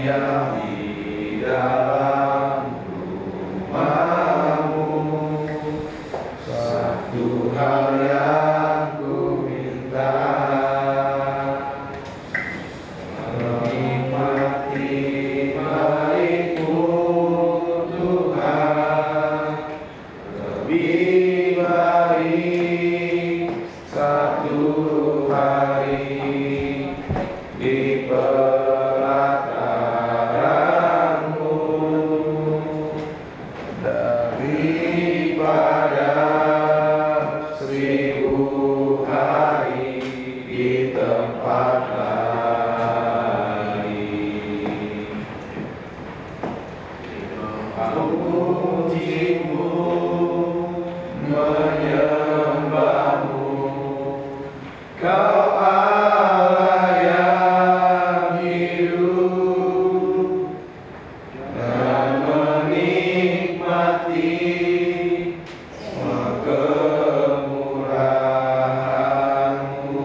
yang di dalam rumahmu. Satu hal yang ku minta, menikmati baik-Mu Tuhan, lebih baik satu hari di pelataran-Mu daripada 1000 hari di tempat lain. Aku memuji-Mu, menyembah-Mu, Kau Allah yang hidup, dan menikmati semua kemurahan-Mu.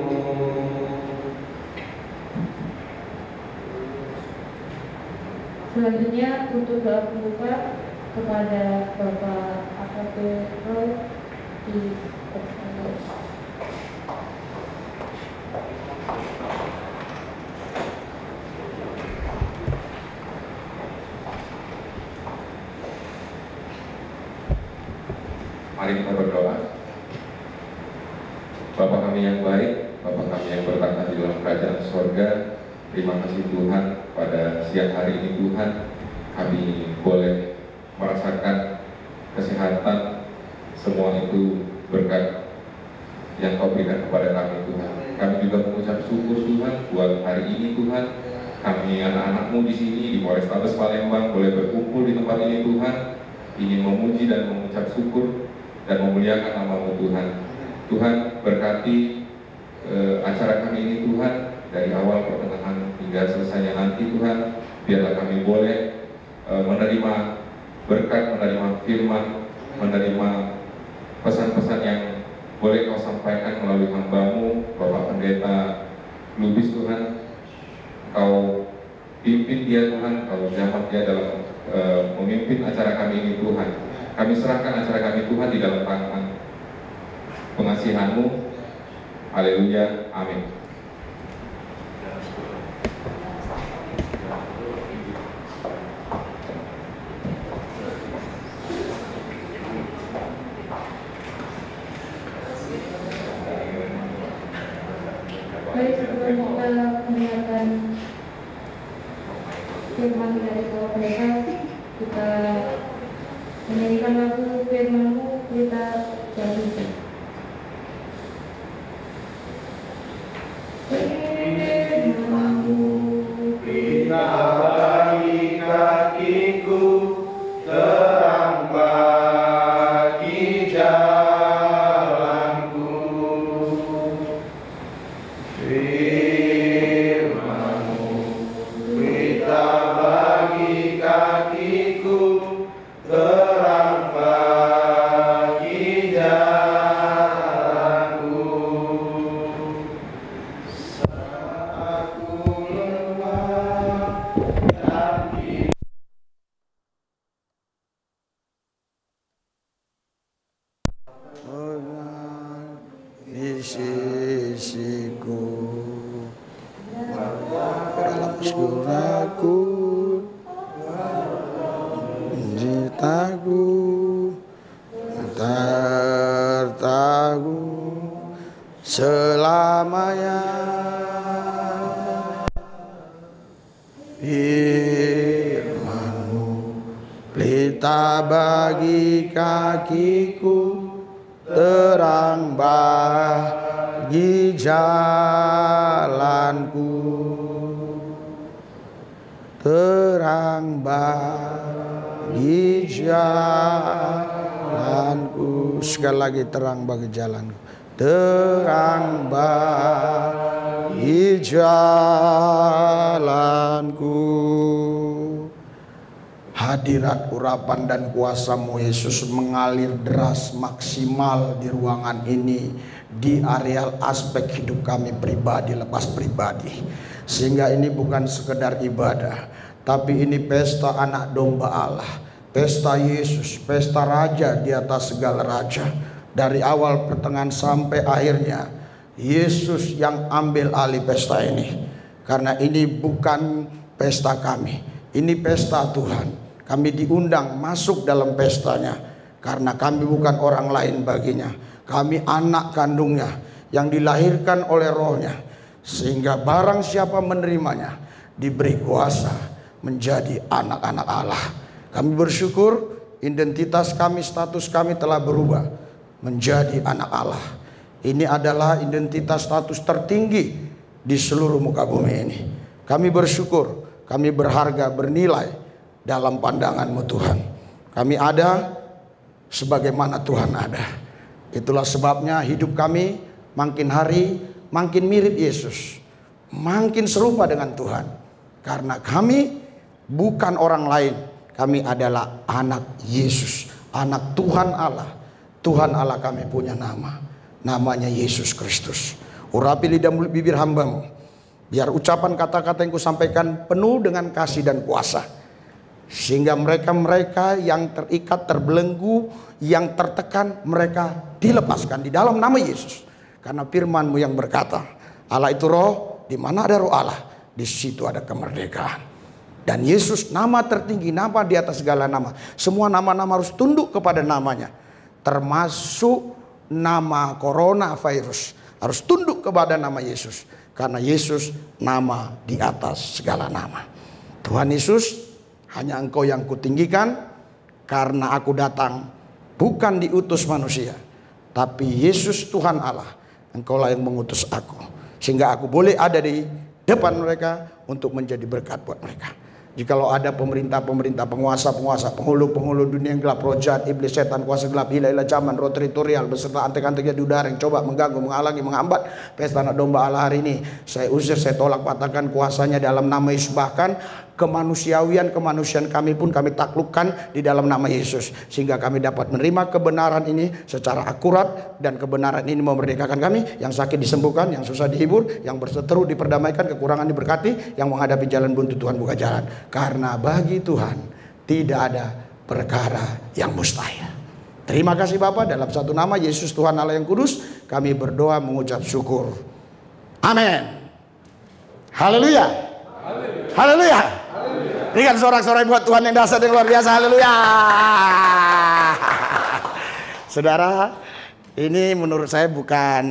Selanjutnya untuk doa pembuka kepada Bapak AKP Roy di Pertanian. Mari kita berdoa. Bapa kami yang baik, Bapa kami yang bertata di dalam kerajaan sorga, terima kasih Tuhan pada siang hari ini Tuhan, kami boleh merasakan kesehatan, semua itu berkat yang Kau berikan kepada kami Tuhan. Kami juga mengucap syukur Tuhan buat hari ini Tuhan, kami anak-anak-Mu di sini di Polrestabes Palembang boleh berkumpul di tempat ini Tuhan, ingin memuji dan mengucap syukur dan memuliakan nama-Mu Tuhan. Tuhan berkati acara kami ini Tuhan, dari awal pertengahan hingga selesainya nanti Tuhan, biarlah kami boleh menerima berkat, menerima firman, menerima pesan-pesan yang boleh Kau sampaikan melalui hamba-Mu Bapak Pendeta Lubis Tuhan. Kau pimpin dia Tuhan, Kau jamah dia dalam memimpin acara kami ini Tuhan. Kami serahkan acara kami Tuhan di dalam tangan pengasihan-Mu. Haleluya, amin. Baik, sebelum kita mendengarkan firman dari Bapak Pendeta, kita menyanyikan lagu firman-Mu, kita jatuh. Pelita bagi kakiku, terang bagi jalanku. Firman-Mu, pelita bagi kakiku, terang bagi jalanku. Saat aku lemah dan di sisiku, dalam segeraku, cintaku tertagu selamanya. Firman-Mu, pelita bagi kakiku, terang bagi jalanku, terang bagi jalanku. Sekali lagi, terang bagi jalanku, terang bagi jalanku. Hadirat, urapan dan kuasa-Mu Yesus mengalir deras maksimal di ruangan ini, di areal aspek hidup kami pribadi lepas pribadi. Sehingga ini bukan sekedar ibadah, tapi ini pesta anak domba Allah, pesta Yesus, pesta raja di atas segala raja. Dari awal, pertengahan sampai akhirnya, Yesus yang ambil alih pesta ini. Karena ini bukan pesta kami, ini pesta Tuhan. Kami diundang masuk dalam pestanya, karena kami bukan orang lain baginya. Kami anak kandungnya yang dilahirkan oleh Rohnya, sehingga barang siapa menerimanya diberi kuasa menjadi anak-anak Allah. Kami bersyukur identitas kami, status kami telah berubah menjadi anak Allah. Ini adalah identitas status tertinggi di seluruh muka bumi ini. Kami bersyukur, kami berharga, bernilai dalam pandangan-Mu Tuhan. Kami ada sebagaimana Tuhan ada. Itulah sebabnya hidup kami makin hari makin mirip Yesus, makin serupa dengan Tuhan. Karena kami bukan orang lain, kami adalah anak Yesus, anak Tuhan Allah. Tuhan Allah kami punya nama, namanya Yesus Kristus. Urapi lidah mulut bibir hamba-Mu, biar ucapan kata-kata yang kusampaikan penuh dengan kasih dan kuasa, sehingga mereka-mereka yang terikat, terbelenggu, yang tertekan, mereka dilepaskan di dalam nama Yesus. Karena firman-Mu yang berkata, Allah itu roh, di mana ada roh Allah, di situ ada kemerdekaan. Dan Yesus nama tertinggi, nama di atas segala nama. Semua nama-nama harus tunduk kepada namanya, termasuk nama coronavirus harus tunduk kepada nama Yesus, karena Yesus nama di atas segala nama. Tuhan Yesus, hanya Engkau yang kutinggikan, karena aku datang bukan diutus manusia, tapi Yesus Tuhan Allah, Engkaulah yang mengutus aku, sehingga aku boleh ada di depan mereka untuk menjadi berkat buat mereka. Jikalau ada pemerintah-pemerintah, penguasa-penguasa, penghulu-penghulu dunia yang gelap, roh jahat, iblis, setan, kuasa gelap, hila-hila zaman, roh teritorial, beserta antek-anteknya di udara yang coba mengganggu, menghalangi, menghambat pesta anak domba Allah hari ini, saya usir, saya tolak, patahkan kuasanya dalam nama Yesus. Bahkan kemanusiaan kami pun kami taklukkan di dalam nama Yesus, sehingga kami dapat menerima kebenaran ini secara akurat, dan kebenaran ini memerdekakan kami. Yang sakit disembuhkan, yang susah dihibur, yang berseteru diperdamaikan, kekurangan diberkati, yang menghadapi jalan buntu Tuhan buka jalan. Karena bagi Tuhan tidak ada perkara yang mustahil. Terima kasih Bapa, dalam satu nama Yesus Tuhan Allah yang kudus, kami berdoa mengucap syukur. Amin. Haleluya. Haleluya. Berikan sorak-sorai buat Tuhan yang dahsyat dan luar biasa. Haleluya. Saudara, ini menurut saya bukan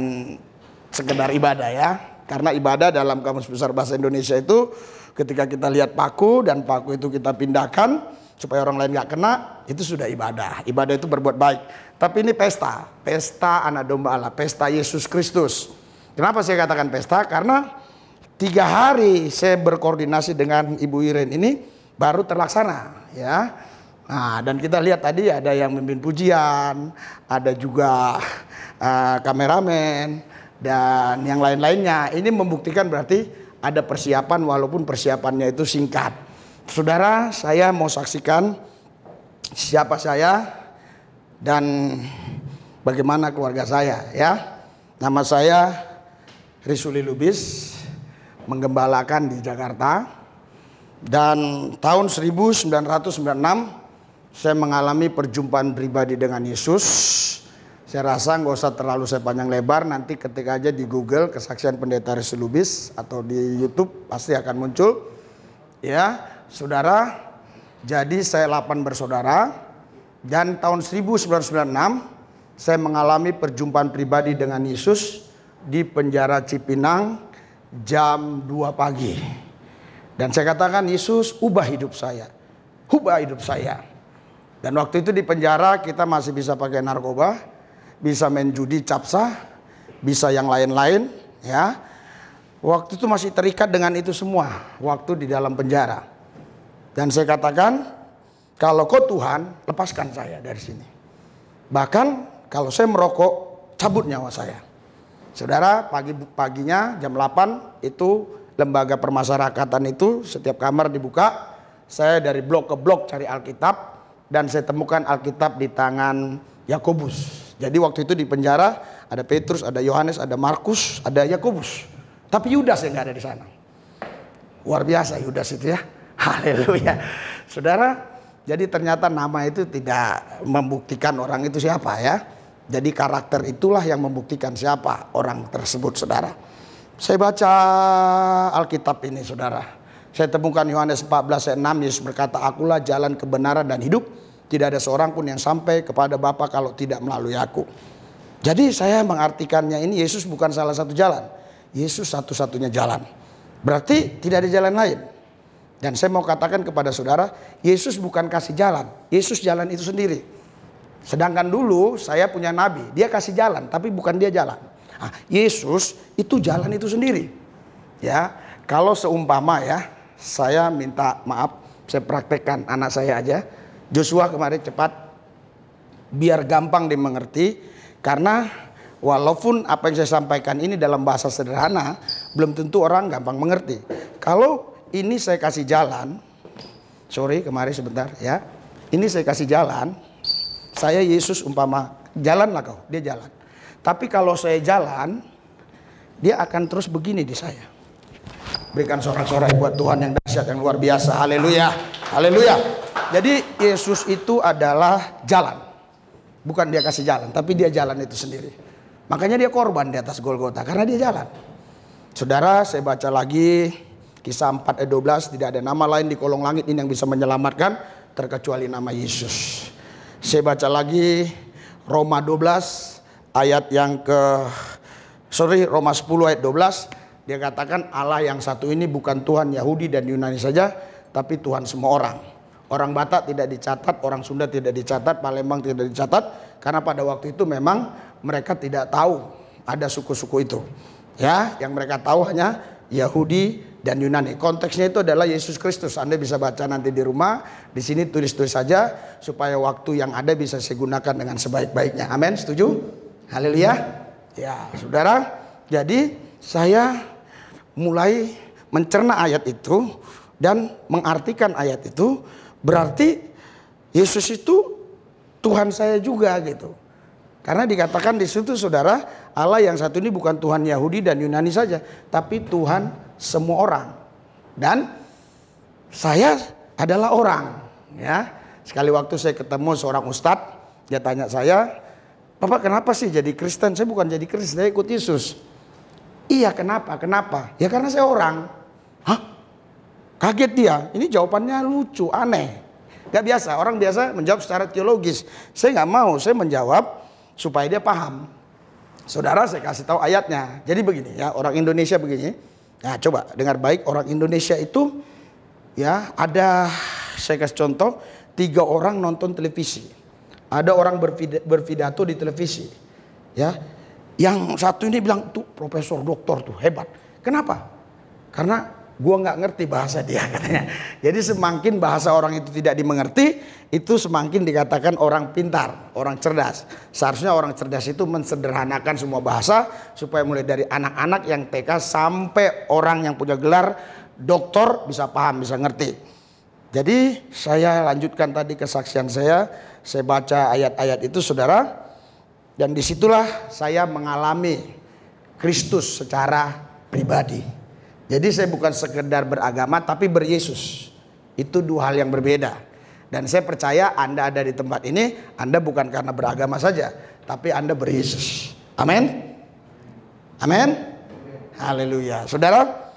sekedar ibadah ya. Karena ibadah dalam Kamus Besar Bahasa Indonesia itu, ketika kita lihat paku dan paku itu kita pindahkan supaya orang lain gak kena, itu sudah ibadah. Ibadah itu berbuat baik. Tapi ini pesta, pesta anak domba Allah, pesta Yesus Kristus. Kenapa saya katakan pesta? Karena 3 hari saya berkoordinasi dengan Ibu Iren ini baru terlaksana ya. Nah, dan kita lihat tadi ada yang memimpin pujian, ada juga kameramen dan yang lain-lainnya. Ini membuktikan berarti ada persiapan, walaupun persiapannya itu singkat. Saudara, saya mau saksikan siapa saya dan bagaimana keluarga saya ya. Nama saya Risuli Lubis, menggembalakan di Jakarta. Dan tahun 1996 saya mengalami perjumpaan pribadi dengan Yesus. Saya rasa nggak usah terlalu saya panjang lebar, nanti ketika aja di Google kesaksian pendeta Risuli Lubis atau di YouTube pasti akan muncul. Ya, saudara, jadi saya 8 bersaudara, dan tahun 1996 saya mengalami perjumpaan pribadi dengan Yesus di penjara Cipinang jam 2 pagi. Dan saya katakan, Yesus, ubah hidup saya. Ubah hidup saya. Dan waktu itu di penjara kita masih bisa pakai narkoba, bisa main judi capsa, bisa yang lain-lain ya. Waktu itu masih terikat dengan itu semua waktu di dalam penjara. Dan saya katakan, kalau Kau Tuhan, lepaskan saya dari sini. Bahkan kalau saya merokok, cabut nyawa saya. Saudara, pagi-paginya jam 8 itu lembaga permasyarakatan itu setiap kamar dibuka. Saya dari blok ke blok cari Alkitab, dan saya temukan Alkitab di tangan Yakobus. Jadi waktu itu di penjara ada Petrus, ada Yohanes, ada Markus, ada Yakobus. Tapi Yudas yang nggak ada di sana. Luar biasa Yudas itu ya. Haleluya. Saudara, jadi ternyata nama itu tidak membuktikan orang itu siapa ya. Jadi karakter itulah yang membuktikan siapa orang tersebut, saudara. Saya baca Alkitab ini, saudara. Saya temukan Yohanes 14 ayat 6, Yesus berkata, "Akulah jalan kebenaran dan hidup. Tidak ada seorang pun yang sampai kepada Bapa kalau tidak melalui aku." Jadi saya mengartikannya ini, Yesus bukan salah satu jalan. Yesus satu-satunya jalan. Berarti tidak ada jalan lain. Dan saya mau katakan kepada saudara, Yesus bukan kasih jalan. Yesus jalan itu sendiri. Sedangkan dulu saya punya nabi, dia kasih jalan, tapi bukan dia jalan. Nah, Yesus itu jalan itu sendiri. Ya, kalau seumpama ya, saya minta maaf, saya praktekkan anak saya aja. Joshua kemarin cepat, biar gampang dimengerti. Karena walaupun apa yang saya sampaikan ini dalam bahasa sederhana, belum tentu orang gampang mengerti. Kalau ini saya kasih jalan, sorry kemarin sebentar ya. Ini saya kasih jalan. Saya Yesus umpama, jalanlah kau, dia jalan. Tapi kalau saya jalan, dia akan terus begini di saya. Berikan sorak-sorai buat Tuhan yang dahsyat, yang luar biasa. Haleluya, haleluya. Jadi Yesus itu adalah jalan. Bukan dia kasih jalan, tapi dia jalan itu sendiri. Makanya dia korban di atas Golgota, karena dia jalan. Saudara, saya baca lagi Kisah 4 ayat 12, tidak ada nama lain di kolong langit ini yang bisa menyelamatkan terkecuali nama Yesus. Saya baca lagi Roma 12 ayat yang Roma 10 ayat 12. Dia katakan Allah yang satu ini bukan Tuhan Yahudi dan Yunani saja, tapi Tuhan semua orang. Orang Batak tidak dicatat, orang Sunda tidak dicatat, Palembang tidak dicatat. Karena pada waktu itu memang mereka tidak tahu ada suku-suku itu. Ya, yang mereka tahu hanya Yahudi dan Yunani. Konteksnya itu adalah Yesus Kristus. Anda bisa baca nanti di rumah. Di sini tulis-tulis saja supaya waktu yang ada bisa saya gunakan dengan sebaik-baiknya. Amin, setuju? Haleluya. Ya, saudara. Jadi saya mulai mencerna ayat itu dan mengartikan ayat itu. Berarti Yesus itu Tuhan saya juga gitu. Karena dikatakan di situ, saudara, Allah yang satu ini bukan Tuhan Yahudi dan Yunani saja, tapi Tuhan semua orang. Dan saya adalah orang, ya. Sekali waktu saya ketemu seorang ustadz, dia tanya saya, "Bapak kenapa sih jadi Kristen?" Saya bukan jadi Kristen, saya ikut Yesus. "Iya, kenapa? Kenapa?" "Ya karena saya orang." "Hah?" Kaget dia. Ini jawabannya lucu, aneh. Gak biasa, orang biasa menjawab secara teologis. Saya nggak mau, saya menjawab supaya dia paham. Saudara, saya kasih tahu ayatnya. Jadi begini ya, orang Indonesia begini. Nah, coba dengar baik, orang Indonesia itu ya ada, saya kasih contoh, 3 orang nonton televisi. Ada orang berpidato di televisi. Ya. Yang satu ini bilang, "Tuh profesor, doktor tuh hebat." Kenapa? Karena gua nggak ngerti bahasa dia katanya. Jadi semakin bahasa orang itu tidak dimengerti, itu semakin dikatakan orang pintar, orang cerdas. Seharusnya orang cerdas itu mensederhanakan semua bahasa supaya mulai dari anak-anak yang TK sampai orang yang punya gelar doktor bisa paham, bisa ngerti. Jadi saya lanjutkan tadi kesaksian saya baca ayat-ayat itu, saudara, dan disitulah saya mengalami Kristus secara pribadi. Jadi saya bukan sekedar beragama tapi beryesus. Itu 2 hal yang berbeda. Dan saya percaya Anda ada di tempat ini, Anda bukan karena beragama saja, tapi Anda beryesus. Amin. Amin. Haleluya. Saudara,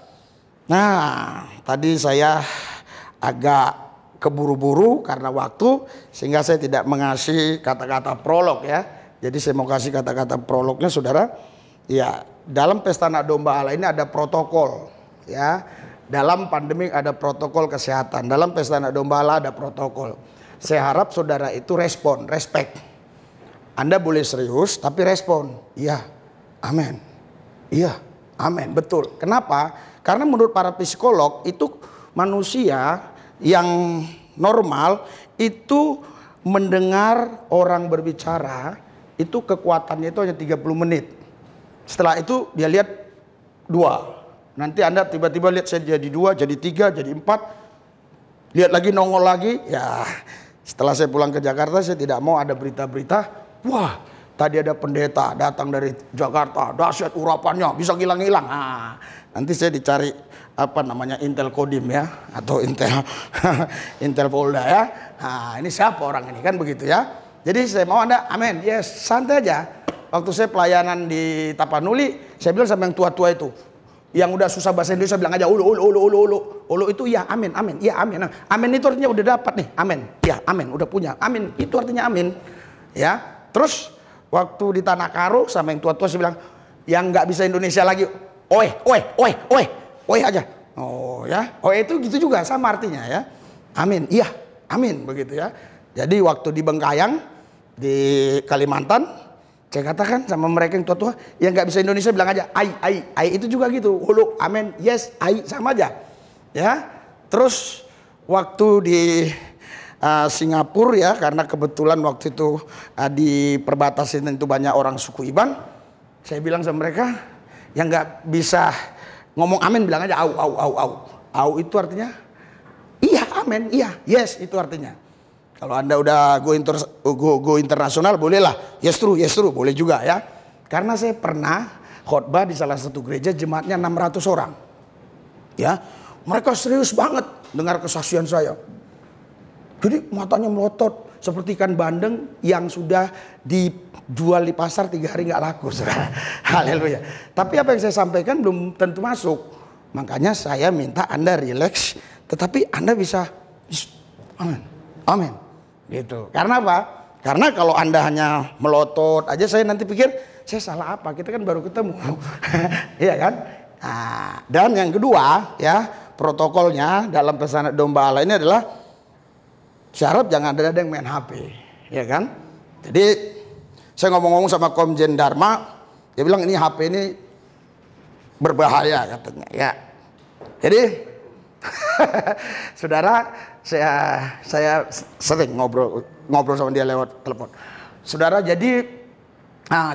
nah tadi saya agak keburu-buru karena waktu, sehingga saya tidak mengasih kata-kata prolog ya. Jadi saya mau kasih kata-kata prolognya, saudara. Ya, dalam pesta anak domba Allah ini ada protokol. Ya, dalam pandemi ada protokol kesehatan. Dalam pesta anak domba Allah ada protokol. Saya harap saudara itu respon, respect. Anda boleh serius tapi respon. Iya, amin. Iya, amin, betul. Kenapa? Karena menurut para psikolog itu manusia yang normal itu mendengar orang berbicara itu kekuatannya itu hanya 30 menit. Setelah itu dia lihat 2. Nanti Anda tiba-tiba lihat saya jadi 2, jadi 3, jadi 4. Lihat lagi, nongol lagi. Ya, setelah saya pulang ke Jakarta, saya tidak mau ada berita-berita, wah tadi ada pendeta datang dari Jakarta, dahsyat urapannya, bisa ngilang-ngilang. Nah, nanti saya dicari apa namanya Intel Kodim ya, atau Intel Intel Polda ya. Nah, ini siapa orang ini, kan begitu ya. Jadi saya mau Anda, amin, yes, santai aja. Waktu saya pelayanan di Tapanuli, saya bilang sama yang tua-tua itu, yang udah susah bahasa Indonesia, bilang aja ulu itu ya amin, amin, ya amin. Amin itu artinya udah dapat nih, amin, ya amin, udah punya, amin itu artinya amin, ya. Terus waktu di Tanah Karo sama yang tua-tua saya bilang, yang nggak bisa Indonesia lagi, oe aja. Oh ya, oe itu gitu juga sama artinya ya, amin, iya, amin begitu ya. Jadi waktu di Bengkayang di Kalimantan, saya katakan sama mereka yang tua-tua yang nggak bisa Indonesia, bilang aja ai itu juga gitu, hulu, amin, yes, ai sama aja ya. Terus waktu di Singapura ya, karena kebetulan waktu itu di perbatasan itu banyak orang suku Iban, saya bilang sama mereka yang nggak bisa ngomong amin, bilang aja au itu artinya iya, amin, iya, yes itu artinya. Kalau Anda udah go internasional bolehlah, yes true, boleh juga ya. Karena saya pernah khotbah di salah satu gereja, jemaatnya 600 orang. Ya, mereka serius banget dengar kesaksian saya. Jadi matanya melotot seperti ikan bandeng yang sudah dijual di pasar 3 hari nggak laku. Haleluya. Tapi apa yang saya sampaikan belum tentu masuk. Makanya saya minta Anda relax, tetapi Anda bisa amin, amin. Gitu. Karena apa? Karena kalau Anda hanya melotot aja, saya nanti pikir saya salah apa? Kita kan baru ketemu. Iya kan? Nah, dan yang kedua ya, protokolnya dalam pesanan domba Allah ini adalah syarat jangan ada yang main HP, ya kan? Jadi saya ngomong-ngomong sama Komjen Dharma, dia bilang ini HP ini berbahaya katanya ya. Jadi saudara, saya sering ngobrol sama dia lewat telepon. Saudara, jadi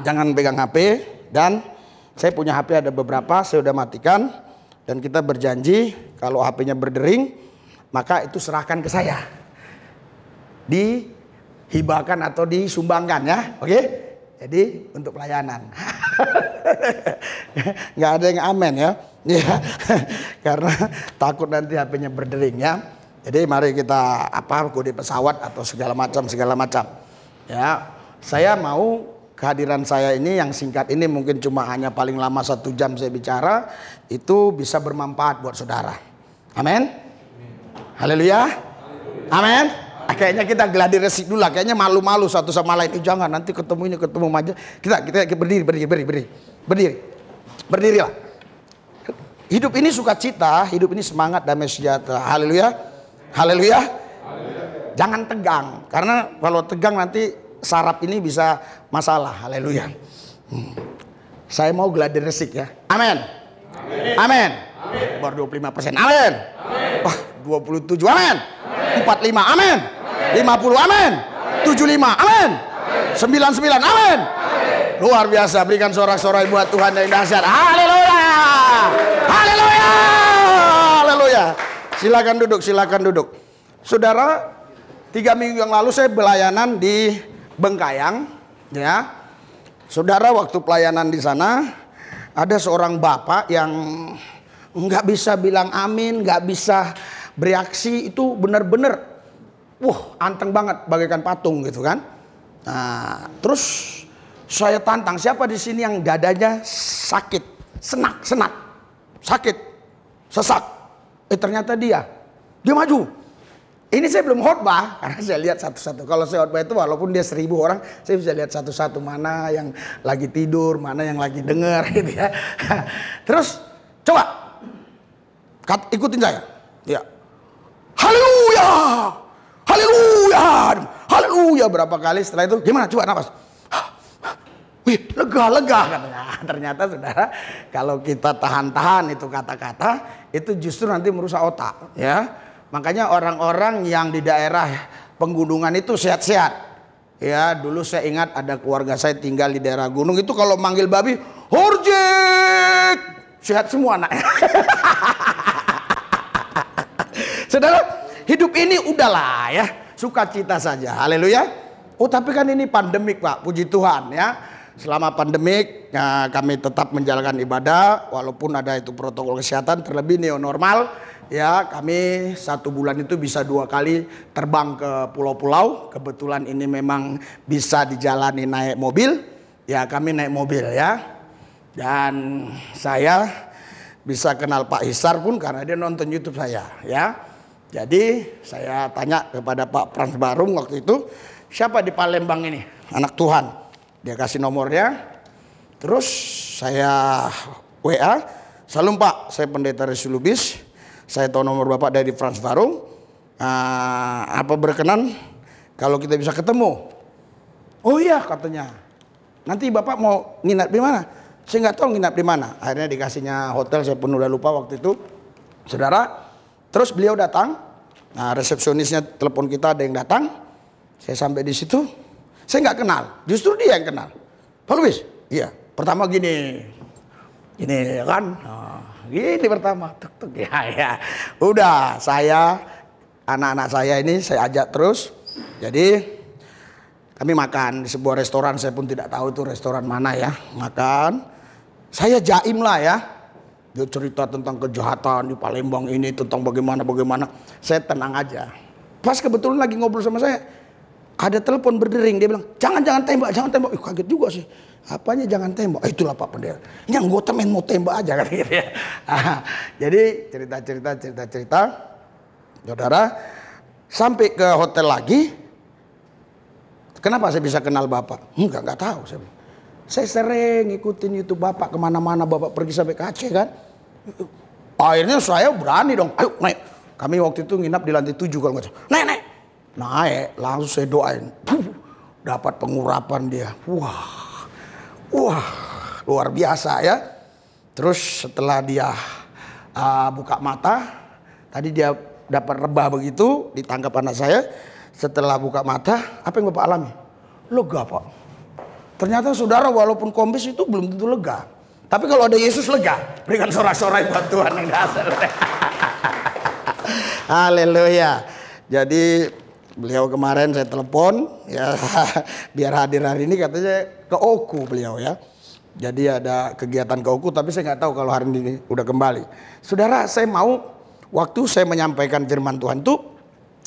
jangan pegang HP, dan saya punya HP ada beberapa, saya udah matikan, dan kita berjanji kalau HP-nya berdering maka itu serahkan ke saya, dihibahkan atau disumbangkan ya, oke? Jadi untuk pelayanan. Nggak ada yang amin ya. Ya, karena takut nanti HP-nya berdering ya. Jadi mari kita kode pesawat atau segala macam. Ya, saya mau kehadiran saya ini yang singkat ini, mungkin cuma hanya paling lama 1 jam saya bicara, itu bisa bermanfaat buat saudara. Amin. Haleluya. Amin. Kayaknya kita gladi resik dulu lah. Kayaknya malu-malu satu sama lain. Jangan nanti ketemu aja. Kita berdiri. Berdirilah. Hidup ini sukacita, hidup ini semangat, damai sejahtera. Haleluya. Haleluya. Jangan tegang, karena kalau tegang nanti saraf ini bisa masalah. Haleluya. Saya mau gladi resik ya. Amin. Amin. Baru 25%. Amin. Wah, 27. Amin. 45. Amin. 50. Amin. 75. Amin. 99. Amin. Luar biasa. Berikan sorak-sorai buat Tuhan yang dahsyat. Haleluya. Haleluya. Haleluya. Silakan duduk. Saudara, 3 minggu yang lalu saya pelayanan di Bengkayang ya. Saudara, waktu pelayanan di sana ada seorang bapak yang nggak bisa bilang amin, nggak bisa bereaksi, itu benar-benar anteng banget bagaikan patung gitu kan. Nah, terus saya tantang, siapa di sini yang dadanya sakit, senat, sakit, sesak. Ternyata dia maju. Ini saya belum khotbah karena saya lihat satu-satu. Kalau saya khotbah itu walaupun dia 1000 orang, saya bisa lihat satu-satu mana yang lagi tidur, mana yang lagi dengar gitu ya. Terus coba ikutin saya. Ya. Haleluya. Haleluya. Haleluya berapa kali, setelah itu gimana? Coba nafas. Wih, lega katanya. Ternyata saudara, kalau kita tahan-tahan itu kata-kata, itu justru nanti merusak otak ya. Makanya orang-orang yang di daerah penggunungan itu sehat-sehat. Ya, dulu saya ingat ada keluarga saya tinggal di daerah gunung, itu kalau manggil babi, horjek, sehat semua anaknya. Saudara, hidup ini udahlah ya, sukacita saja. Haleluya. Oh tapi kan ini pandemik Pak, puji Tuhan ya. Selama pandemik kami tetap menjalankan ibadah walaupun ada itu protokol kesehatan, terlebih neo normal ya. Kami 1 bulan itu bisa 2 kali terbang ke pulau-pulau. Kebetulan ini memang bisa dijalani naik mobil ya, kami naik mobil ya. Dan saya bisa kenal Pak Hisar pun karena dia nonton YouTube saya ya. Jadi saya tanya kepada Pak Frans Barung waktu itu, siapa di Palembang ini anak Tuhan? Dia kasih nomornya. Terus saya WA, "Salam Pak, saya pendeta Resi Lubis. Saya tahu nomor Bapak dari Frans Barung. Apa berkenan kalau kita bisa ketemu?" "Oh iya," katanya. "Nanti Bapak mau nginap di mana?" "Saya nggak tahu nginap di mana." Akhirnya dikasihnya hotel, saya pun udah lupa waktu itu. Saudara, terus beliau datang. Nah, resepsionisnya telepon kita, ada yang datang. Saya sampai di situ, saya nggak kenal. Justru dia yang kenal. "Pak Lubis?" "Iya." Pertama gini ya kan. Gini pertama, tuk ya. Udah, anak-anak saya ini saya ajak terus. Jadi kami makan di sebuah restoran, saya pun tidak tahu itu restoran mana ya. Makan, saya jaim lah ya. Dia cerita tentang kejahatan di Palembang ini, tentang bagaimana. Saya tenang aja. Pas kebetulan lagi ngobrol sama saya, ada telepon berdering. Dia bilang, jangan tembak. Kaget juga sih. Apanya jangan tembak? Itulah Pak Pendeta. Ini anggota main mau tembak aja kan gitu ya. Jadi cerita. Saudara, sampai ke hotel lagi. Kenapa saya bisa kenal Bapak? Enggak tahu saya bilang. Saya sering ngikutin YouTube Bapak kemana-mana, Bapak pergi sampai ke Aceh kan. Akhirnya saya berani dong, ayo naik. Kami waktu itu nginap di lantai 7 kalau nggak salah. Naik, langsung saya doain. Dapat pengurapan dia. Wah, luar biasa ya. Terus setelah dia buka mata, tadi dia dapat rebah begitu, ditangkap anak saya. Setelah buka mata, apa yang Bapak alami? Lega Pak. Ternyata saudara walaupun kombes itu belum tentu lega. Tapi kalau ada Yesus lega. Berikan sorak-sorai buat Tuhan yang dasar. Haleluya. Jadi beliau kemarin saya telepon ya biar hadir hari ini, katanya ke Oku beliau ya. Jadi ada kegiatan ke Oku, tapi saya nggak tahu kalau hari ini udah kembali. Saudara, saya mau waktu saya menyampaikan firman Tuhan tuh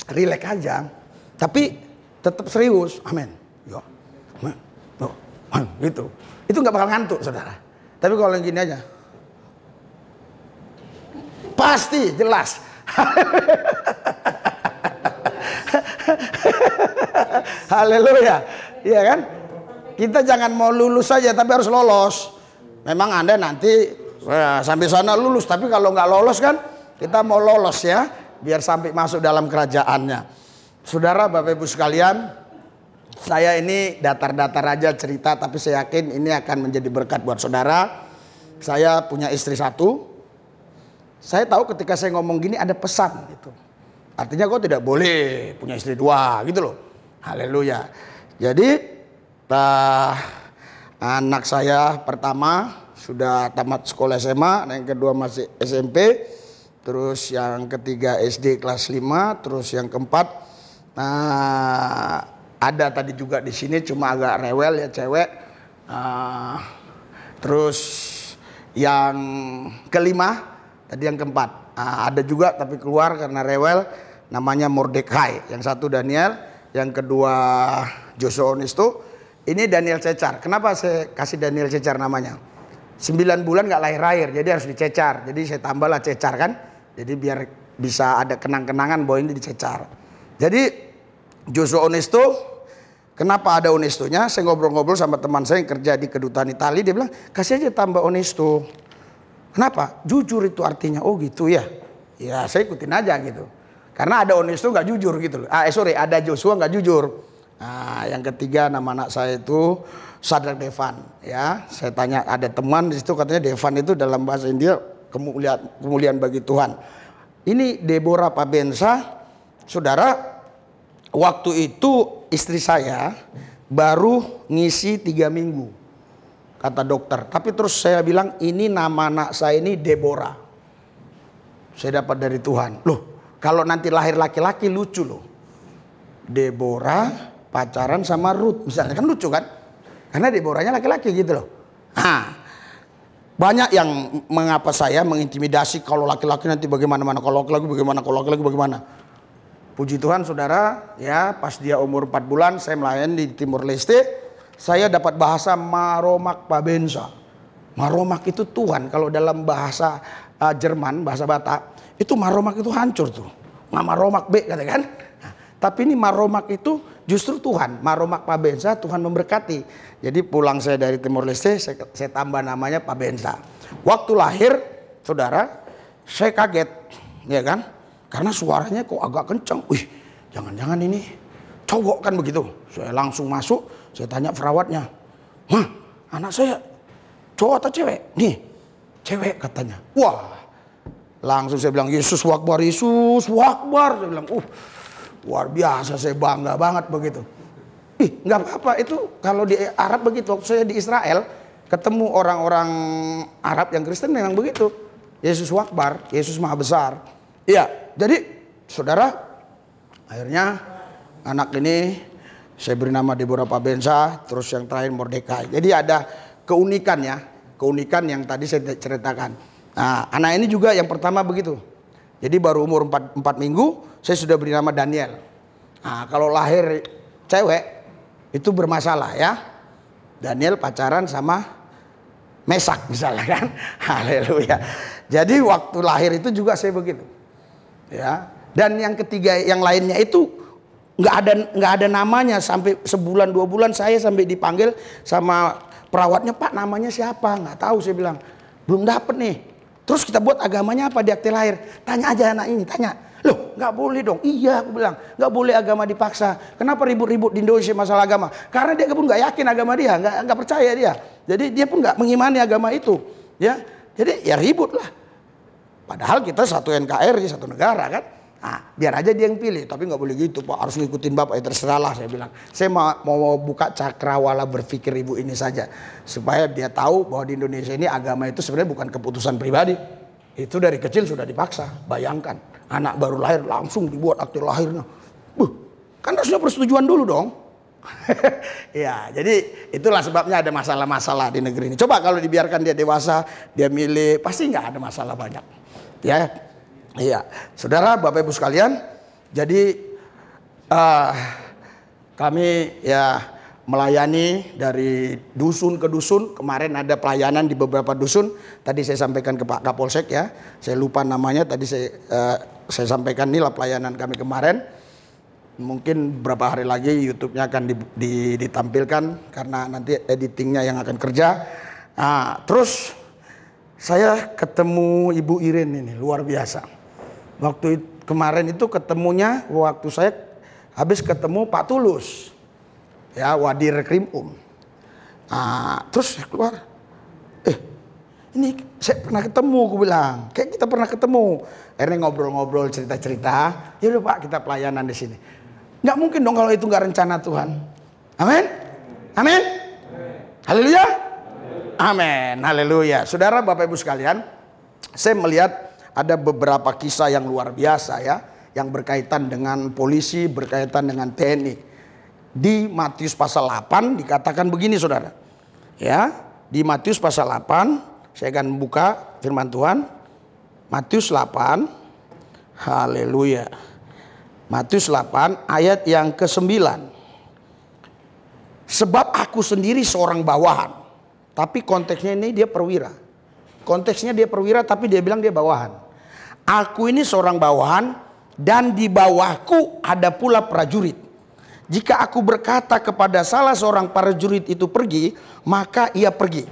rileks aja. Tapi tetap serius. Amin. Ya. Gitu. Itu nggak bakal ngantuk saudara. Tapi kalau yang gini aja, pasti jelas. Haleluya. Iya kan? Kita jangan mau lulus saja, tapi harus lolos. Memang Anda nanti sampai sana lulus, tapi kalau nggak lolos kan, kita mau lolos ya, biar sampai masuk dalam kerajaannya. Saudara, Bapak Ibu sekalian, saya ini datar-datar aja cerita, tapi saya yakin ini akan menjadi berkat buat saudara. Saya punya istri 1. Saya tahu ketika saya ngomong gini ada pesan gitu. Artinya kok tidak boleh punya istri 2 gitu loh. Haleluya. Jadi anak saya pertama sudah tamat sekolah SMA, yang kedua masih SMP, terus yang ketiga SD kelas 5, terus yang keempat ada tadi juga di sini cuma agak rewel ya cewek. Terus yang kelima, tadi yang keempat ada juga tapi keluar karena rewel, namanya Mordekai. Yang satu Daniel, yang kedua Joshua Onisto. Ini Daniel Cecar. Kenapa saya kasih Daniel Cecar namanya? 9 bulan nggak lahir-lahir, jadi harus dicecar. Jadi saya tambahlah Cecar kan. Jadi biar bisa ada kenang-kenangan bahwa ini dicecar. Jadi Joshua Onisto, kenapa ada Onistonya? Saya ngobrol-ngobrol sama teman saya yang kerja di kedutaan Italia, dia bilang kasih aja tambah Onisto. Kenapa? Jujur itu artinya. Oh gitu ya. Ya saya ikutin aja gitu. Karena ada Onisto nggak jujur gitu loh. Ada Joshua nggak jujur. Nah, yang ketiga nama anak saya itu Sadrak Devan. Ya, saya tanya ada teman di situ katanya Devan itu dalam bahasa India kemuliaan bagi Tuhan. Ini Deborah Pabensa, saudara. Waktu itu istri saya baru ngisi 3 minggu, kata dokter. Tapi terus saya bilang ini nama anak saya ini Deborah. Saya dapat dari Tuhan. Loh, kalau nanti lahir laki-laki lucu loh. Deborah pacaran sama Ruth misalnya, kan lucu kan? Karena Deborahnya laki-laki gitu loh. Nah, banyak yang mengapa saya mengintimidasi kalau laki-laki nanti bagaimana, kalau laki-laki bagaimana, kalau laki-laki bagaimana. Puji Tuhan saudara, ya pas dia umur 4 bulan saya melayani di Timur Leste, saya dapat bahasa Maromak Pabensa. Maromak itu Tuhan, kalau dalam bahasa Jerman, bahasa Batak, itu Maromak itu hancur tuh. Maromak B katakan. Nah, tapi ini Maromak itu justru Tuhan. Maromak Pabensa, Tuhan memberkati. Jadi pulang saya dari Timor Leste, saya tambah namanya Pabensa. Waktu lahir, saudara, saya kaget, ya kan? Karena suaranya kok agak kencang. Wih, jangan-jangan ini cowok kan begitu. Saya langsung masuk, saya tanya perawatnya. Mah, anak saya cowok atau cewek? Nih, cewek katanya. Wah, langsung saya bilang, Yesus Wakbar, Yesus Wakbar. Saya bilang, luar biasa, saya bangga banget begitu. Ih, nggak apa-apa, itu kalau di Arab begitu. Waktu saya di Israel, ketemu orang-orang Arab yang Kristen memang begitu. Yesus Wakbar, Yesus Maha Besar. Iya, jadi saudara, akhirnya anak ini saya beri nama Deborah Pabensa, terus yang terakhir Mordekai. Jadi ada keunikan ya, keunikan yang tadi saya ceritakan. Nah, anak ini juga yang pertama begitu. Jadi baru umur 4 minggu saya sudah beri nama Daniel. Nah, kalau lahir cewek itu bermasalah ya. Daniel pacaran sama Mesak misalnya kan. Haleluya. Jadi waktu lahir itu juga saya begitu. Ya. Dan yang ketiga yang lainnya itu nggak ada namanya sampai sebulan 2 bulan saya sampai dipanggil sama perawatnya, Pak namanya siapa? Nggak tahu, saya bilang belum dapet nih. Terus kita buat agamanya apa di akte lahir? Tanya aja anak ini, tanya. Loh, nggak boleh dong. Iya, aku bilang nggak boleh agama dipaksa. Kenapa ribut-ribut di Indonesia masalah agama? Karena dia pun nggak yakin agama dia, nggak percaya dia. Jadi dia pun nggak mengimani agama itu. Ya, jadi ya ribut lah. Padahal kita satu NKRI, satu negara kan. Nah, biar aja dia yang pilih, tapi nggak boleh gitu Pak, harus ngikutin Bapak, ya terserah lah, saya bilang. Saya mau buka cakrawala berpikir ibu ini saja, supaya dia tahu bahwa di Indonesia ini agama itu sebenarnya bukan keputusan pribadi. Itu dari kecil sudah dipaksa. Bayangkan, anak baru lahir langsung dibuat akte lahirnya. Kan harusnya persetujuan dulu dong. Ya, jadi itulah sebabnya ada masalah-masalah di negeri ini. Coba kalau dibiarkan dia dewasa, dia milih, pasti nggak ada masalah banyak. Ya. Iya, saudara, Bapak Ibu sekalian, jadi kami ya melayani dari dusun ke dusun. Kemarin ada pelayanan di beberapa dusun. Tadi saya sampaikan ke Pak Kapolsek ya, saya lupa namanya. Tadi saya sampaikan inilah pelayanan kami kemarin. Mungkin beberapa hari lagi YouTube-nya akan ditampilkan karena nanti editingnya yang akan kerja. Nah, terus saya ketemu Ibu Irin ini luar biasa. Waktu kemarin itu ketemunya waktu saya habis ketemu Pak Tulus ya, Wadir Krimum. Terus saya keluar, ini saya pernah ketemu, aku bilang kayak kita pernah ketemu. Akhirnya ngobrol-ngobrol, cerita-cerita. Ya udah Pak, kita pelayanan di sini. Nggak mungkin dong kalau itu nggak rencana Tuhan. Amin, amin, haleluya, amin, haleluya. Saudara, Bapak Ibu sekalian, saya melihat ada beberapa kisah yang luar biasa ya, yang berkaitan dengan polisi, berkaitan dengan TNI. Di Matius pasal 8 dikatakan begini saudara. Ya, di Matius pasal 8, saya akan buka firman Tuhan. Matius 8, haleluya. Matius 8 ayat yang ke-9. Sebab aku sendiri seorang bawahan. Tapi konteksnya ini dia perwira. Konteksnya dia perwira tapi dia bilang dia bawahan. Aku ini seorang bawahan dan di bawahku ada pula prajurit. Jika aku berkata kepada salah seorang prajurit itu pergi, maka ia pergi.